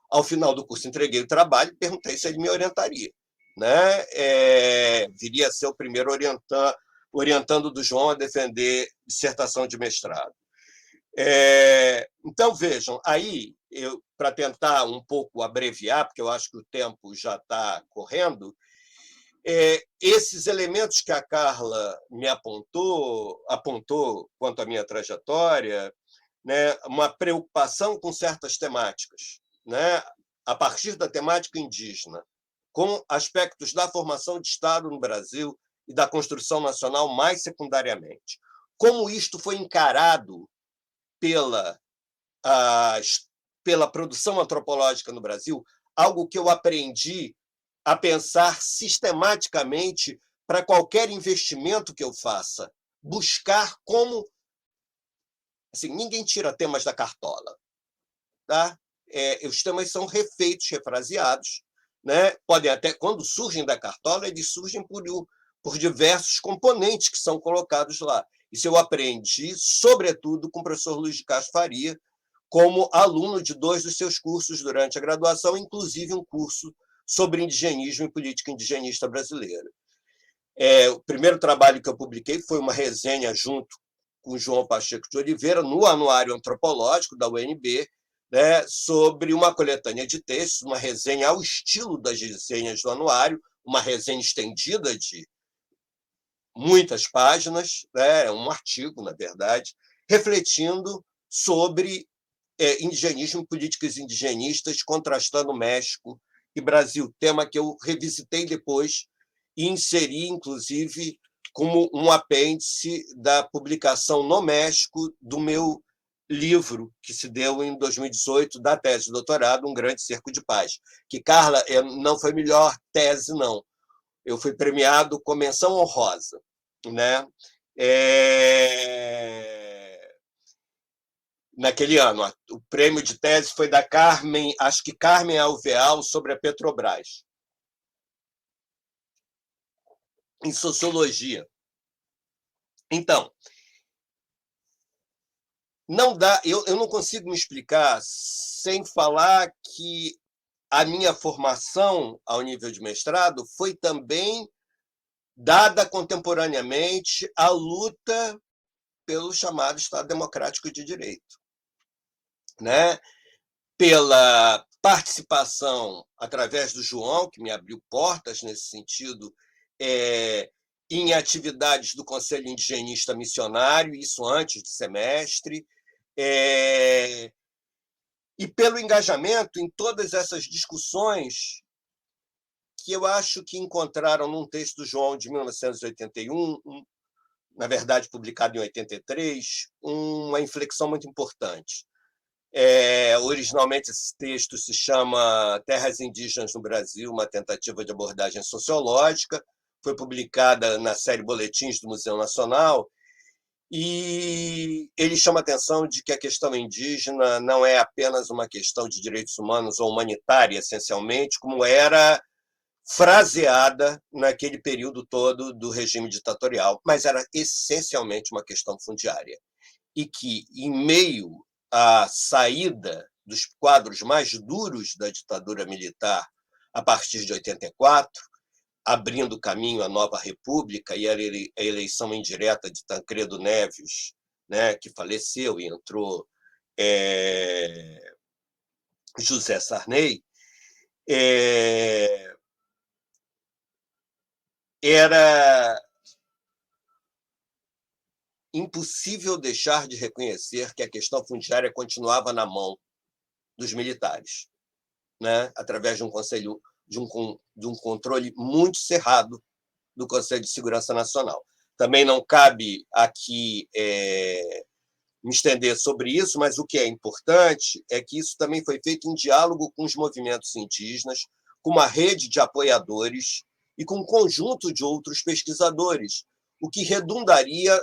Ao final do curso, entreguei o trabalho e perguntei se ele me orientaria. Né? Viria a ser o primeiro orientando do João a defender dissertação de mestrado. Então, vejam, aí, para tentar um pouco abreviar, porque eu acho que o tempo já está correndo, esses elementos que a Carla me apontou quanto à minha trajetória, né, uma preocupação com certas temáticas, né, a partir da temática indígena, com aspectos da formação de Estado no Brasil e da construção nacional mais secundariamente. Como isto foi encarado pela produção antropológica no Brasil, algo que eu aprendi a pensar sistematicamente para qualquer investimento que eu faça, buscar como... Assim, ninguém tira temas da cartola. Tá? Os temas são refeitos, refraseados, né? Podem até, quando surgem da cartola, eles surgem por diversos componentes que são colocados lá. Isso eu aprendi, sobretudo, com o professor Luiz de Castro Faria, como aluno de 2 dos seus cursos durante a graduação, inclusive um curso sobre indigenismo e política indigenista brasileira. O primeiro trabalho que eu publiquei foi uma resenha junto com o João Pacheco de Oliveira, no Anuário Antropológico da UNB, né, sobre uma coletânea de textos, uma resenha ao estilo das resenhas do Anuário, uma resenha estendida de muitas páginas, né, um artigo, na verdade, refletindo sobre indigenismo e políticas indigenistas, contrastando México e Brasil, tema que eu revisitei depois e inseri, inclusive, como um apêndice da publicação no México do meu livro, que se deu em 2018, da tese de doutorado, Um Grande Cerco de Paz. Que, Carla, não foi melhor tese, não. Eu fui premiado com menção honrosa. Né? Naquele ano, o prêmio de tese foi da Carmen, acho que Carmen Alvear, sobre a Petrobras, em sociologia. Então, não dá, eu não consigo me explicar sem falar que a minha formação ao nível de mestrado foi também dada contemporaneamente à luta pelo chamado Estado Democrático de Direito, né? Pela participação através do João, que me abriu portas nesse sentido, em atividades do Conselho Indigenista Missionário, isso antes do semestre, e pelo engajamento em todas essas discussões que eu acho que encontraram num texto do João de 1981, na verdade publicado em 83, uma inflexão muito importante. Originalmente, esse texto se chama Terras Indígenas no Brasil, uma tentativa de abordagem sociológica, foi publicada na série Boletins do Museu Nacional, e ele chama a atenção de que a questão indígena não é apenas uma questão de direitos humanos ou humanitária, essencialmente, como era fraseada naquele período todo do regime ditatorial, mas era essencialmente uma questão fundiária. E que, em meio à saída dos quadros mais duros da ditadura militar a partir de 84, abrindo caminho à nova república e a eleição indireta de Tancredo Neves, né, que faleceu e entrou José Sarney, era impossível deixar de reconhecer que a questão fundiária continuava na mão dos militares, né? Através de um controle muito cerrado do Conselho de Segurança Nacional. Também não cabe aqui me estender sobre isso, mas o que é importante é que isso também foi feito em diálogo com os movimentos indígenas, com uma rede de apoiadores e com um conjunto de outros pesquisadores, o que redundaria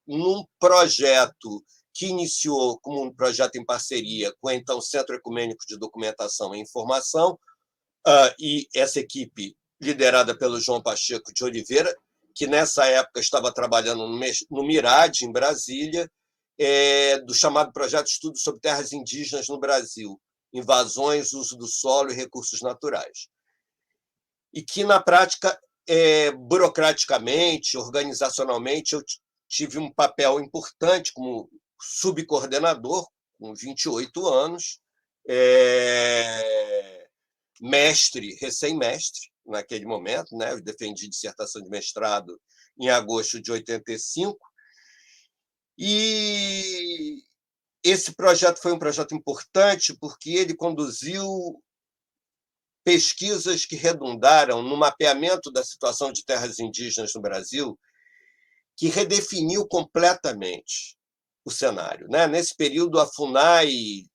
num projeto que iniciou como um projeto em parceria com então Centro Ecumênico de Documentação e Informação, e essa equipe liderada pelo João Pacheco de Oliveira, que nessa época estava trabalhando no MIRAD, em Brasília, do chamado Projeto de Estudo sobre Terras Indígenas no Brasil, Invasões, Uso do Solo e Recursos Naturais. E que, na prática, burocraticamente, organizacionalmente, eu tive um papel importante como subcoordenador, com 28 anos, mestre, recém-mestre, naquele momento, né? Eu defendi dissertação de mestrado em agosto de 85, e esse projeto foi um projeto importante porque ele conduziu pesquisas que redundaram no mapeamento da situação de terras indígenas no Brasil, que redefiniu completamente o cenário, né? Nesse período, a FUNAI,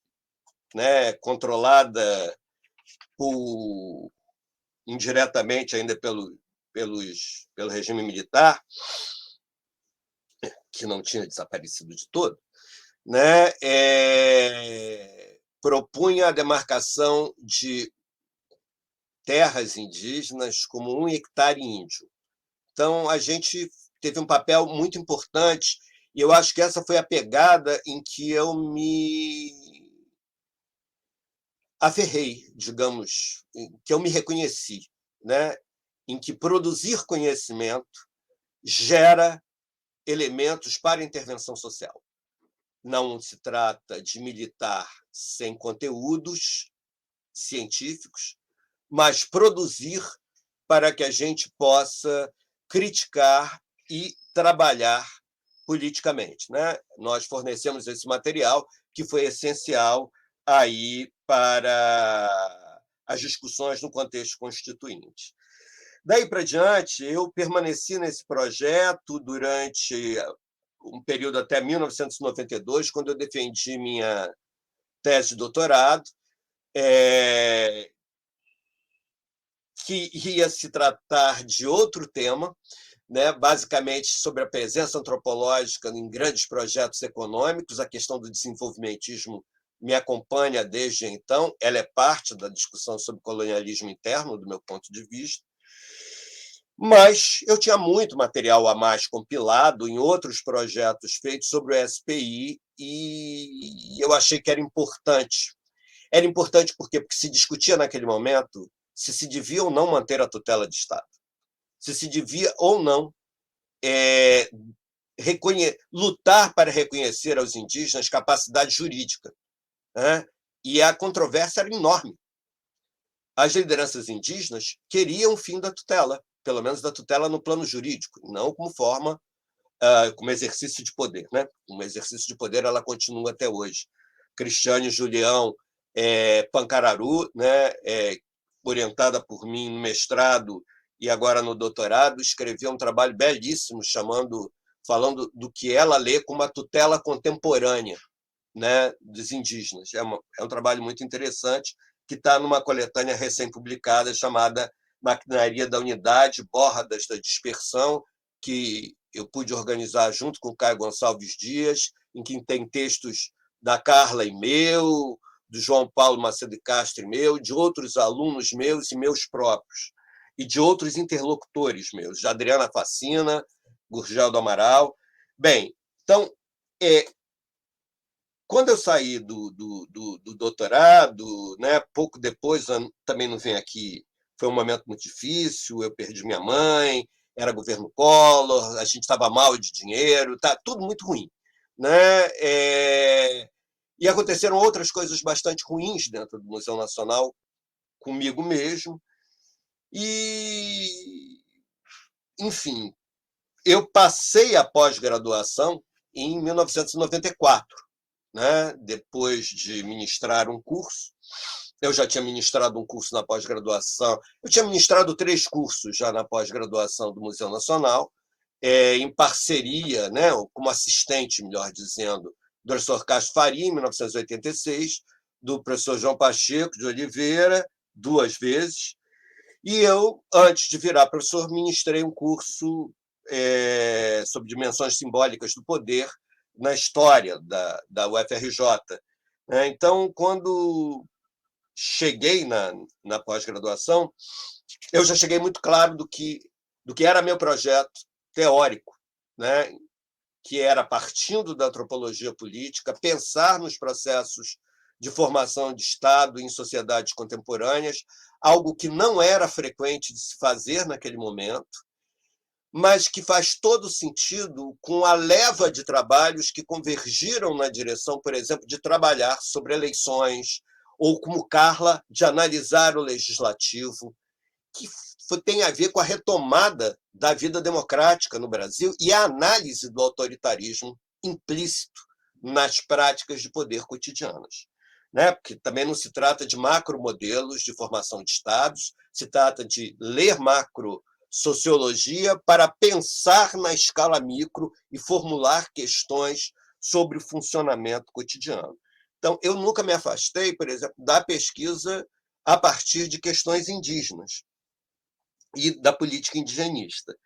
né, controlada indiretamente ainda pelo regime militar, que não tinha desaparecido de todo, né, propunha a demarcação de terras indígenas como 1 hectare índio. Então, a gente teve um papel muito importante, e eu acho que essa foi a pegada em que eu me aferrei, digamos, em que eu me reconheci, né? Em que produzir conhecimento gera elementos para intervenção social. Não se trata de militar sem conteúdos científicos, mas produzir para que a gente possa criticar e trabalhar politicamente, né? Nós fornecemos esse material que foi essencial aí para as discussões no contexto constituinte. Daí para diante, eu permaneci nesse projeto durante um período até 1992, quando eu defendi minha tese de doutorado, que ia se tratar de outro tema, né, basicamente sobre a presença antropológica em grandes projetos econômicos. A questão do desenvolvimentismo me acompanha desde então, ela é parte da discussão sobre colonialismo interno, do meu ponto de vista. Mas eu tinha muito material a mais compilado em outros projetos feitos sobre o SPI, e eu achei que era importante. Era importante por quê? Porque se discutia naquele momento se devia ou não manter a tutela de Estado, se devia ou não lutar para reconhecer aos indígenas capacidade jurídica, né? E a controvérsia era enorme. As lideranças indígenas queriam o fim da tutela, pelo menos da tutela no plano jurídico, não como forma, como exercício de poder, né? Como exercício de poder, ela continua até hoje. Cristiane Julião Pancararu, né, orientada por mim no mestrado e agora no doutorado, escreveu um trabalho belíssimo falando do que ela lê como a tutela contemporânea, né, dos indígenas. É um trabalho muito interessante, que está numa coletânea recém-publicada chamada Maquinaria da Unidade, Bordas da Dispersão, que eu pude organizar junto com o Caio Gonçalves Dias, em que tem textos da Carla e meu, do João Paulo Macedo de Castro e meu, de outros alunos meus e meus próprios, e de outros interlocutores meus, de Adriana Facina, Gurgel do Amaral. Bem, então, quando eu saí do doutorado, né, pouco depois, também não vem aqui, foi um momento muito difícil, eu perdi minha mãe, era governo Collor, a gente estava mal de dinheiro, tá tudo muito ruim, né? E aconteceram outras coisas bastante ruins dentro do Museu Nacional, comigo mesmo. E, enfim, eu passei a pós-graduação em 1994, né? Depois de ministrar um curso. Eu já tinha ministrado um curso na pós-graduação. Eu tinha ministrado 3 cursos já na pós-graduação do Museu Nacional. em parceria, né, como assistente, melhor dizendo, do professor Castro Faria, em 1986, do professor João Pacheco de Oliveira, 2 vezes, e eu, antes de virar professor, ministrei um curso sobre dimensões simbólicas do poder na história da UFRJ. Então, quando cheguei na pós-graduação, eu já cheguei muito claro do que era meu projeto teórico, né? Que era, partindo da antropologia política, pensar nos processos de formação de Estado em sociedades contemporâneas, algo que não era frequente de se fazer naquele momento, mas que faz todo sentido com a leva de trabalhos que convergiram na direção, por exemplo, de trabalhar sobre eleições, ou, como Carla, de analisar o legislativo, que tem a ver com a retomada da vida democrática no Brasil e a análise do autoritarismo implícito nas práticas de poder cotidianas. Né? Porque também não se trata de macromodelos de formação de estados, se trata de ler macro-sociologia para pensar na escala micro e formular questões sobre o funcionamento cotidiano. Então, eu nunca me afastei, por exemplo, da pesquisa a partir de questões indígenas e da política indigenista.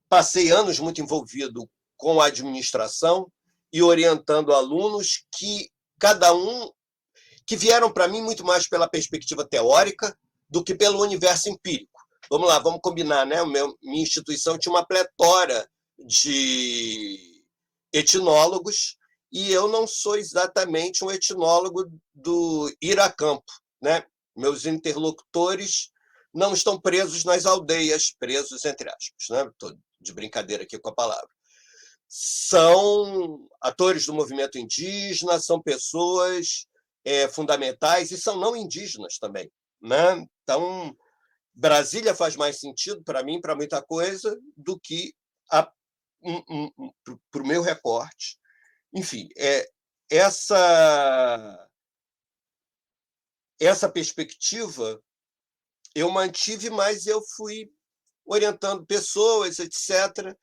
Passei anos muito envolvido com a administração e orientando alunos que, cada um, que vieram para mim muito mais pela perspectiva teórica do que pelo universo empírico. Vamos lá, vamos combinar, né? Minha instituição tinha uma pletora de etnólogos e eu não sou exatamente um etnólogo do ir a campo, né? Meus interlocutores não estão presos nas aldeias, presos entre aspas, né? Estou de brincadeira aqui com a palavra. São atores do movimento indígena, são pessoas fundamentais e são não indígenas também, né? Então, Brasília faz mais sentido para mim, para muita coisa, do que para o meu recorte. Enfim, essa perspectiva eu mantive, mas eu fui orientando pessoas, etc.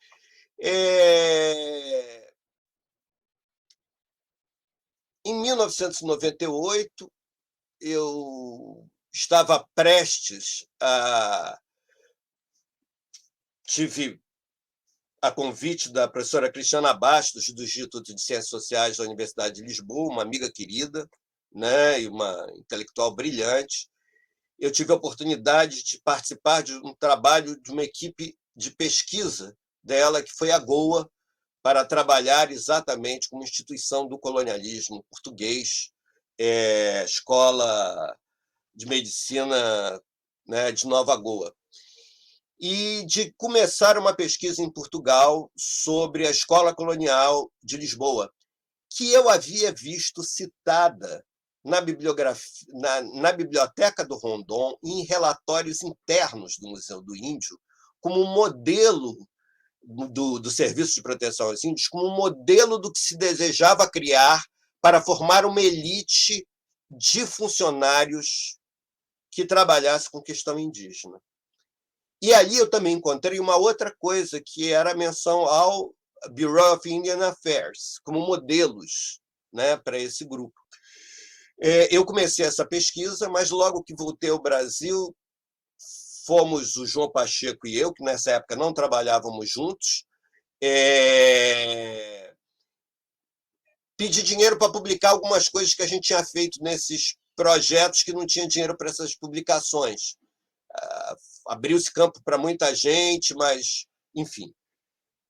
Em 1998, eu estava prestes a... Tive a convite da professora Cristiana Bastos, do Instituto de Ciências Sociais da Universidade de Lisboa, uma amiga querida, né, e uma intelectual brilhante. Eu tive a oportunidade de participar de um trabalho de uma equipe de pesquisa dela, que foi a GOA, para trabalhar exatamente como instituição do colonialismo português, Escola de Medicina, né, de Nova Goa, e de começar uma pesquisa em Portugal sobre a Escola Colonial de Lisboa, que eu havia visto citada na Biblioteca do Rondon e em relatórios internos do Museu do Índio, como um modelo do Serviço de Proteção aos Índios, como um modelo do que se desejava criar para formar uma elite de funcionários que trabalhasse com questão indígena. E ali eu também encontrei uma outra coisa, que era a menção ao Bureau of Indian Affairs, como modelos, né, para esse grupo. Eu comecei essa pesquisa, mas logo que voltei ao Brasil, fomos o João Pacheco e eu, que nessa época não trabalhávamos juntos, pedir dinheiro para publicar algumas coisas que a gente tinha feito nesses projetos que não tinha dinheiro para essas publicações. Abriu-se campo para muita gente, mas, enfim.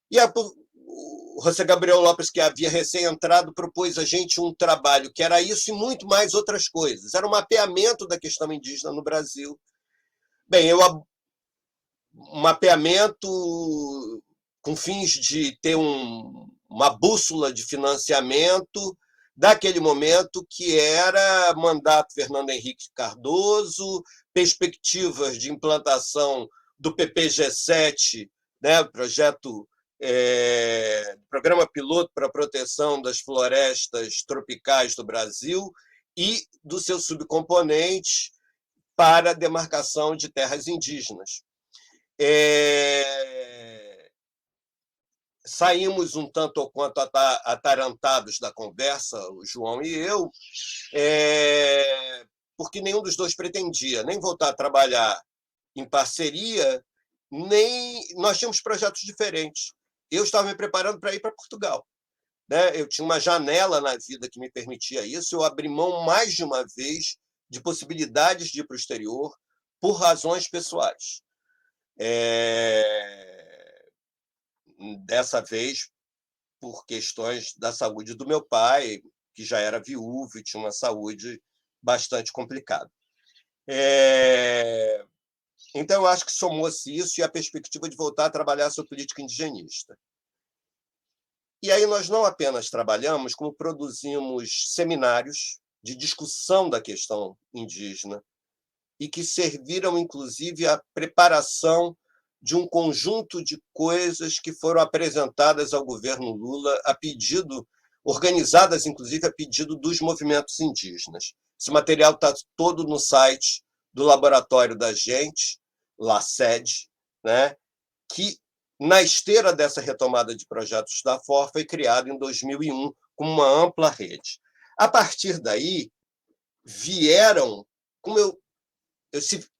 E o José Gabriel Lopes, que havia recém-entrado, propôs a gente um trabalho que era isso e muito mais outras coisas. Era um mapeamento da questão indígena no Brasil. Bem, um mapeamento com fins de ter uma bússola de financiamento daquele momento, que era mandato Fernando Henrique Cardoso, perspectivas de implantação do PPG-7, né, projeto Programa Piloto para a Proteção das Florestas Tropicais do Brasil, e do seu subcomponente, para a demarcação de terras indígenas. Saímos um tanto ou quanto atarantados da conversa, o João e eu, porque nenhum dos dois pretendia nem voltar a trabalhar em parceria, nem nós tínhamos projetos diferentes. Eu estava me preparando para ir para Portugal, né? Eu tinha uma janela na vida que me permitia isso, eu abri mão mais de uma vez de possibilidades de ir para o exterior por razões pessoais. Dessa vez, por questões da saúde do meu pai, que já era viúvo e tinha uma saúde bastante complicada. Então, eu acho que somou-se isso e a perspectiva de voltar a trabalhar sobre política indigenista. E aí nós não apenas trabalhamos, como produzimos seminários de discussão da questão indígena e que serviram, inclusive, à preparação de um conjunto de coisas que foram apresentadas ao governo Lula a pedido, organizadas, inclusive, a pedido dos movimentos indígenas. Esse material está todo no site do Laboratório da Gente, LACED, né, que, na esteira dessa retomada de projetos da FOR, foi criado em 2001 com uma ampla rede. A partir daí, vieram, como eu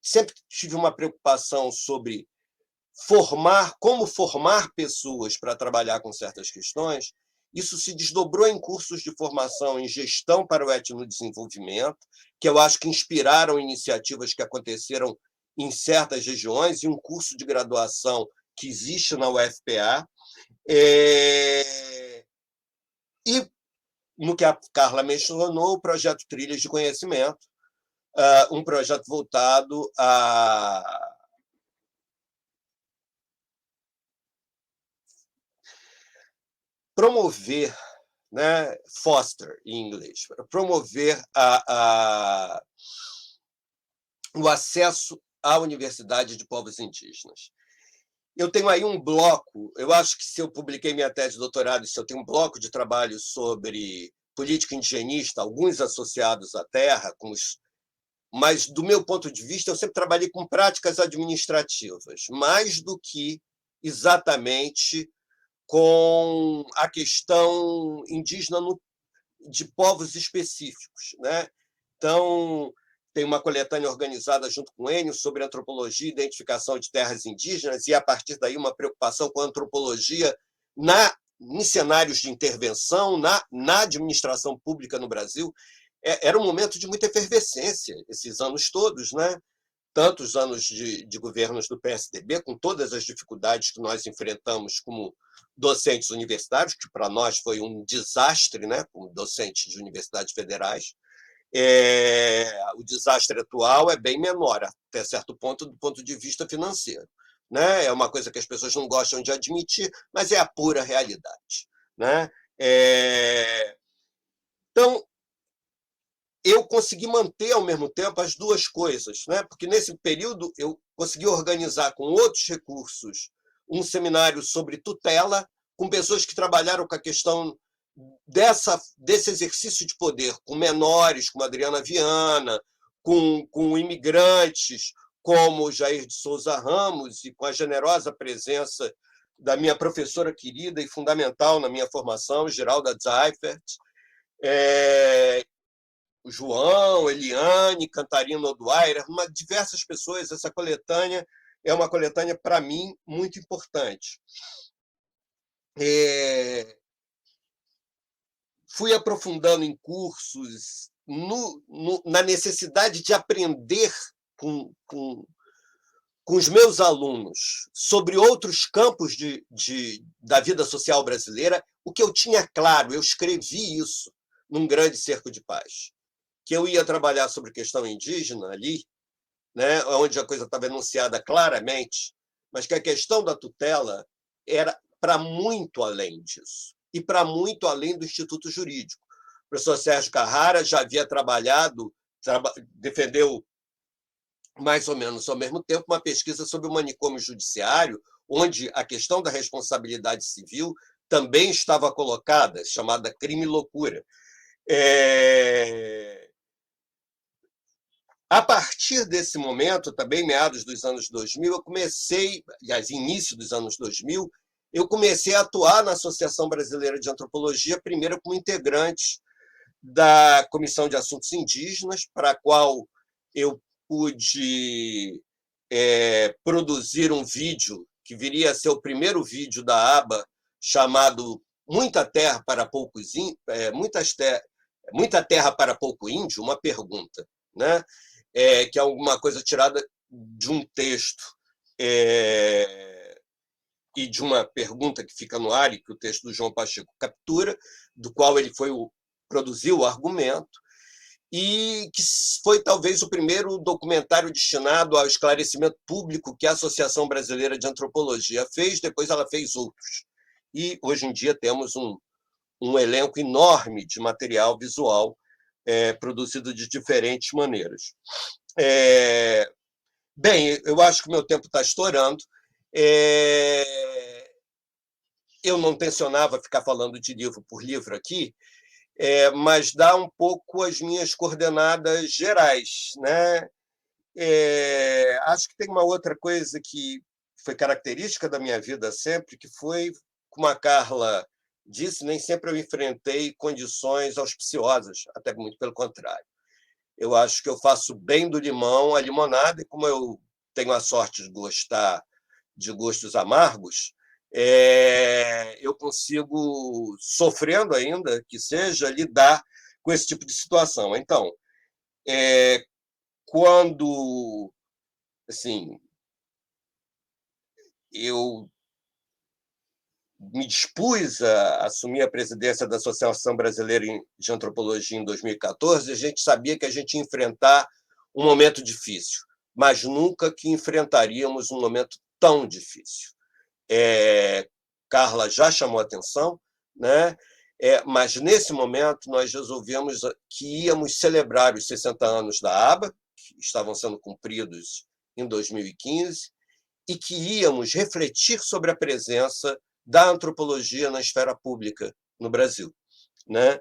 sempre tive uma preocupação sobre como formar pessoas para trabalhar com certas questões, isso se desdobrou em cursos de formação em gestão para o etnodesenvolvimento, que eu acho que inspiraram iniciativas que aconteceram em certas regiões, e um curso de graduação que existe na UFPA. E, no que a Carla mencionou, o projeto Trilhas de Conhecimento, um projeto voltado a promover, né, foster em inglês, promover o acesso à Universidade de Povos Indígenas. Eu tenho aí um bloco, eu acho que se eu publiquei minha tese de doutorado, se eu tenho um bloco de trabalho sobre política indigenista, alguns associados à terra, mas, do meu ponto de vista, eu sempre trabalhei com práticas administrativas, mais do que exatamente com a questão indígena de povos específicos, né? Então, tem uma coletânea organizada junto com o Enio sobre antropologia e identificação de terras indígenas, e, a partir daí, uma preocupação com a antropologia em cenários de intervenção, na administração pública no Brasil. Era um momento de muita efervescência, esses anos todos, né? Tantos anos de governos do PSDB, com todas as dificuldades que nós enfrentamos como docentes universitários, que para nós foi um desastre, né? Como docentes de universidades federais. O desastre atual é bem menor, até certo ponto, do ponto de vista financeiro, né? É uma coisa que as pessoas não gostam de admitir, mas é a pura realidade, né? Então, eu consegui manter, ao mesmo tempo, as duas coisas, né? Porque, nesse período, eu consegui organizar com outros recursos um seminário sobre tutela, com pessoas que trabalharam com a questão desse exercício de poder, com menores, como Adriana Viana, com imigrantes, como Jair de Souza Ramos, e com a generosa presença da minha professora querida e fundamental na minha formação, Geralda Zeifert, o João, Eliane, Cantarina Oduaira, diversas pessoas. Essa coletânea é uma coletânea, para mim, muito importante. Fui aprofundando em cursos na necessidade de aprender com os meus alunos sobre outros campos da vida social brasileira. O que eu tinha claro, eu escrevi isso num grande cerco de paz, que eu ia trabalhar sobre questão indígena ali, né, onde a coisa estava enunciada claramente, mas que a questão da tutela era para muito além disso, e para muito além do Instituto Jurídico. O professor Sérgio Carrara já havia defendeu mais ou menos ao mesmo tempo uma pesquisa sobre o manicômio judiciário, onde a questão da responsabilidade civil também estava colocada, chamada crime e loucura. A partir desse momento, também meados dos anos 2000, eu comecei, aliás, início dos anos 2000, eu comecei a atuar na Associação Brasileira de Antropologia, primeiro como integrante da Comissão de Assuntos Indígenas, para a qual eu pude produzir um vídeo que viria a ser o primeiro vídeo da aba, chamado Muita Terra para Poucos Muita Terra para Pouco Índio, uma pergunta, né? Que é alguma coisa tirada de um texto e de uma pergunta que fica no ar, e que o texto do João Pacheco captura, do qual ele produziu o argumento, e que foi talvez o primeiro documentário destinado ao esclarecimento público que a Associação Brasileira de Antropologia fez. Depois ela fez outros. E hoje em dia temos um elenco enorme de material visual produzido de diferentes maneiras. Bem, eu acho que o meu tempo está estourando. Eu não tencionava ficar falando de livro por livro aqui, mas dá um pouco as minhas coordenadas gerais, né? Acho que tem uma outra coisa que foi característica da minha vida sempre, que foi, como a Carla disse, nem sempre eu enfrentei condições auspiciosas, até muito pelo contrário. Eu acho que eu faço bem do limão a limonada, e como eu tenho a sorte de gostar de gostos amargos, eu consigo, sofrendo ainda, que seja, lidar com esse tipo de situação. Então, quando assim, eu me dispus a assumir a presidência da Associação Brasileira de Antropologia em 2014, a gente sabia que a gente ia enfrentar um momento difícil, mas nunca que enfrentaríamos um momento tão difícil. Carla já chamou a atenção, né? Mas, nesse momento, nós resolvemos que íamos celebrar os 60 anos da ABA, que estavam sendo cumpridos em 2015, e que íamos refletir sobre a presença da antropologia na esfera pública no Brasil, né?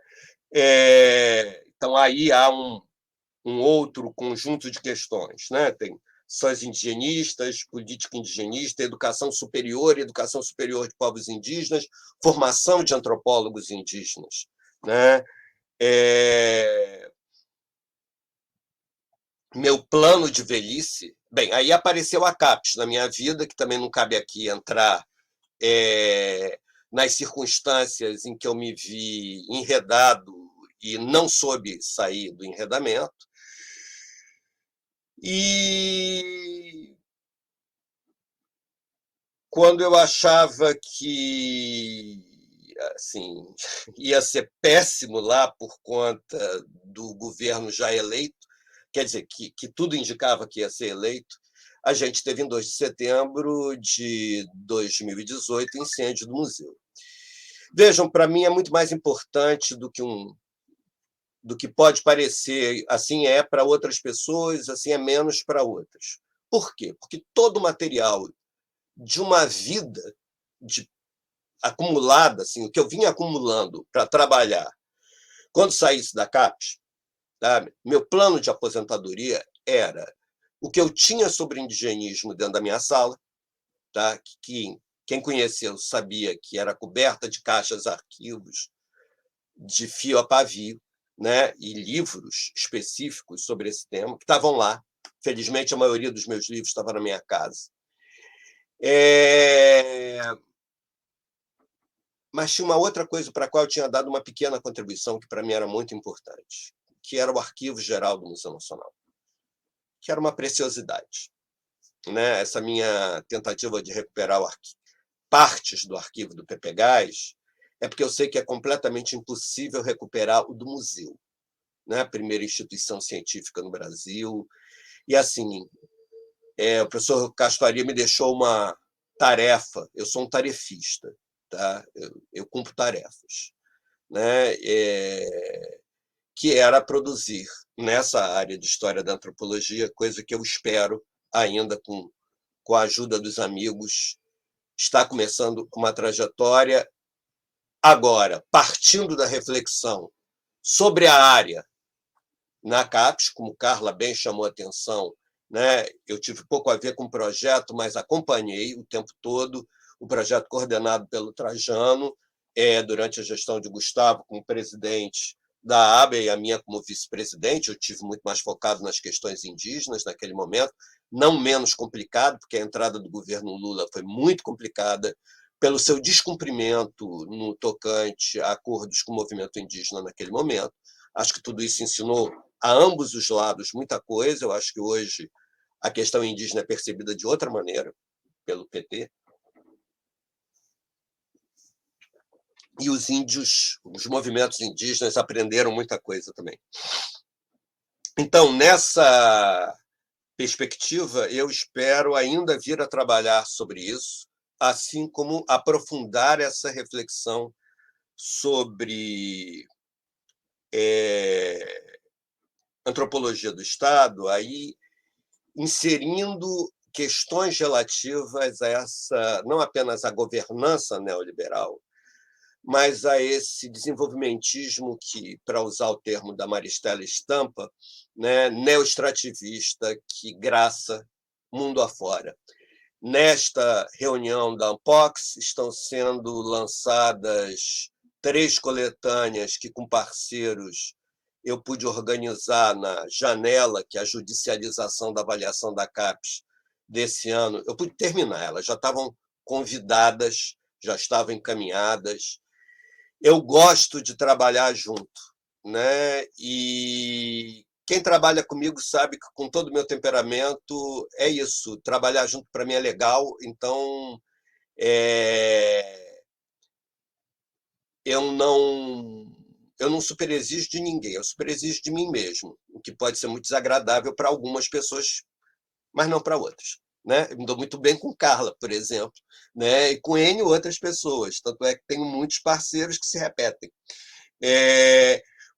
Então, aí há um outro conjunto de questões, né? Tem ações indigenistas, política indigenista, educação superior de povos indígenas, formação de antropólogos indígenas, né? Meu plano de velhice. Bem, aí apareceu a CAPES na minha vida, que também não cabe aqui entrar nas circunstâncias em que eu me vi enredado e não soube sair do enredamento. E quando eu achava que assim, ia ser péssimo lá por conta do governo já eleito, quer dizer, que tudo indicava que ia ser eleito, a gente teve, em 2 de setembro de 2018, incêndio do museu. Vejam, para mim é muito mais importante do que pode parecer, assim é para outras pessoas, assim é menos para outras. Por quê? Porque todo o material de uma vida acumulada, assim, o que eu vinha acumulando para trabalhar, quando saísse da CAPES, sabe, meu plano de aposentadoria era o que eu tinha sobre indigenismo dentro da minha sala, tá? Que quem conheceu sabia que era coberta de caixas, arquivos, de fio a pavio, né? E livros específicos sobre esse tema, que estavam lá. Felizmente, a maioria dos meus livros estava na minha casa. Mas tinha uma outra coisa para a qual eu tinha dado uma pequena contribuição, que para mim era muito importante, que era o Arquivo Geral do Museu Nacional, que era uma preciosidade, né? Essa minha tentativa de recuperar partes do arquivo do PPGás é porque eu sei que é completamente impossível recuperar o do museu, né? A primeira instituição científica no Brasil. E, assim, o professor Castro Aria me deixou uma tarefa, eu sou um tarefista, tá? Eu cumpro tarefas, né? Que era produzir nessa área de história da antropologia, coisa que eu espero ainda, com a ajuda dos amigos, está começando uma trajetória agora, partindo da reflexão sobre a área na CAPES, como Carla bem chamou a atenção, né? Eu tive pouco a ver com o projeto, mas acompanhei o tempo todo o projeto coordenado pelo Trajano, durante a gestão de Gustavo como presidente da ABA e a minha como vice-presidente. Eu tive muito mais focado nas questões indígenas naquele momento, não menos complicado, porque a entrada do governo Lula foi muito complicada pelo seu descumprimento no tocante a acordos com o movimento indígena naquele momento. Acho que tudo isso ensinou a ambos os lados muita coisa. Eu acho que hoje a questão indígena é percebida de outra maneira pelo PT. E os índios, os movimentos indígenas aprenderam muita coisa também. Então, nessa perspectiva, eu espero ainda vir a trabalhar sobre isso, assim como aprofundar essa reflexão sobre antropologia do Estado, aí inserindo questões relativas a essa, não apenas a governança neoliberal, mas a esse desenvolvimentismo que, para usar o termo da Maristela Stampa, né, neoextrativista, que graça mundo afora. Nesta reunião da Unpox estão sendo lançadas 3 coletâneas que, com parceiros, eu pude organizar na janela, que é a judicialização da avaliação da CAPES desse ano. Eu pude terminar, elas já estavam convidadas, já estavam encaminhadas. Eu gosto de trabalhar junto, né? E quem trabalha comigo sabe que, com todo o meu temperamento, é isso. Trabalhar junto, para mim, é legal. Então, eu não superexijo de ninguém, eu superexijo de mim mesmo, o que pode ser muito desagradável para algumas pessoas, mas não para outras. Né? Eu me dou muito bem com Carla, por exemplo, né? E com N outras pessoas. Tanto é que tenho muitos parceiros que se repetem.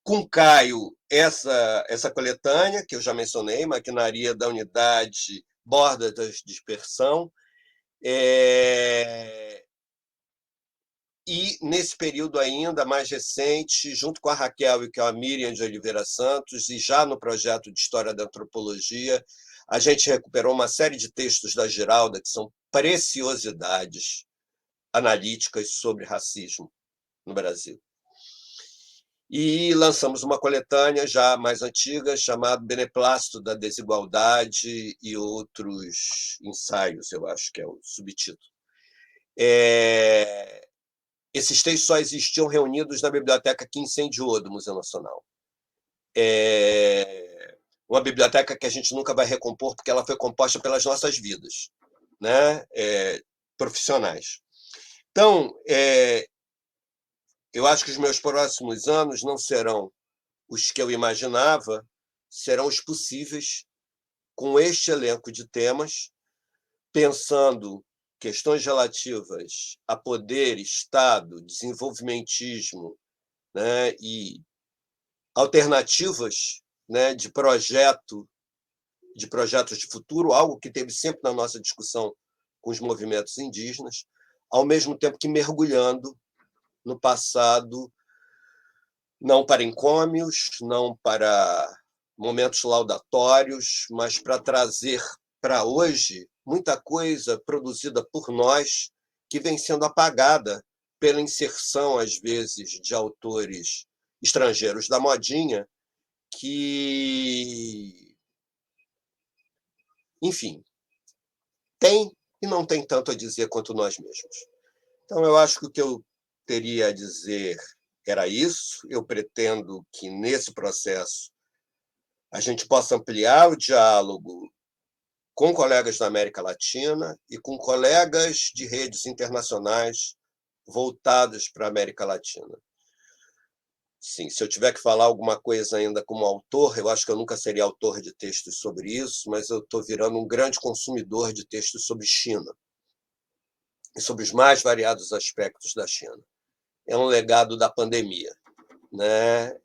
Com Caio, essa coletânea, que eu já mencionei, Maquinaria da Unidade, Borda da Dispersão. E, nesse período ainda mais recente, junto com a Raquel e com a Miriam de Oliveira Santos, e já no projeto de História da Antropologia, a gente recuperou uma série de textos da Giralda, que são preciosidades analíticas sobre racismo no Brasil. E lançamos uma coletânea já mais antiga, chamada Beneplácito da Desigualdade e Outros Ensaios, eu acho que é o subtítulo. Esses textos só existiam reunidos na biblioteca que incendiou do Museu Nacional. Uma biblioteca que a gente nunca vai recompor, porque ela foi composta pelas nossas vidas, né? Profissionais. Então, eu acho que os meus próximos anos não serão os que eu imaginava, serão os possíveis, com este elenco de temas, pensando questões relativas a poder, Estado, desenvolvimentismo, né, e alternativas, né, de projetos de futuro, algo que teve sempre na nossa discussão com os movimentos indígenas, ao mesmo tempo que mergulhando no passado, não para encômios, não para momentos laudatórios, mas para trazer para hoje muita coisa produzida por nós que vem sendo apagada pela inserção, às vezes, de autores estrangeiros da modinha que, enfim, tem e não tem tanto a dizer quanto nós mesmos. Então, eu acho que o que eu teria a dizer era isso. Eu pretendo que, nesse processo, a gente possa ampliar o diálogo com colegas da América Latina e com colegas de redes internacionais voltadas para a América Latina. Sim, se eu tiver que falar alguma coisa ainda como autor, eu acho que eu nunca seria autor de textos sobre isso, mas eu estou virando um grande consumidor de textos sobre China e sobre os mais variados aspectos da China. É um legado da pandemia, né?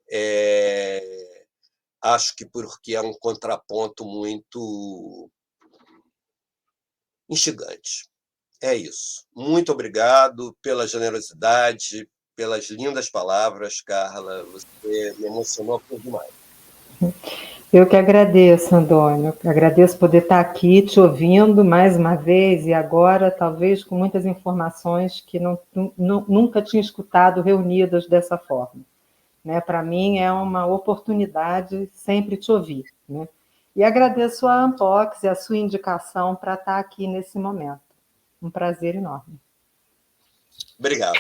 Acho que porque é um contraponto muito instigante. É isso. Muito obrigado pela generosidade, pelas lindas palavras, Carla. Você me emocionou por demais. Eu que agradeço, Antônio. Agradeço poder estar aqui te ouvindo mais uma vez e agora, talvez, com muitas informações que nunca tinha escutado reunidas dessa forma. Né? Para mim é uma oportunidade sempre te ouvir. Né? E agradeço a Ampox e a sua indicação para estar aqui nesse momento. Um prazer enorme. Obrigado.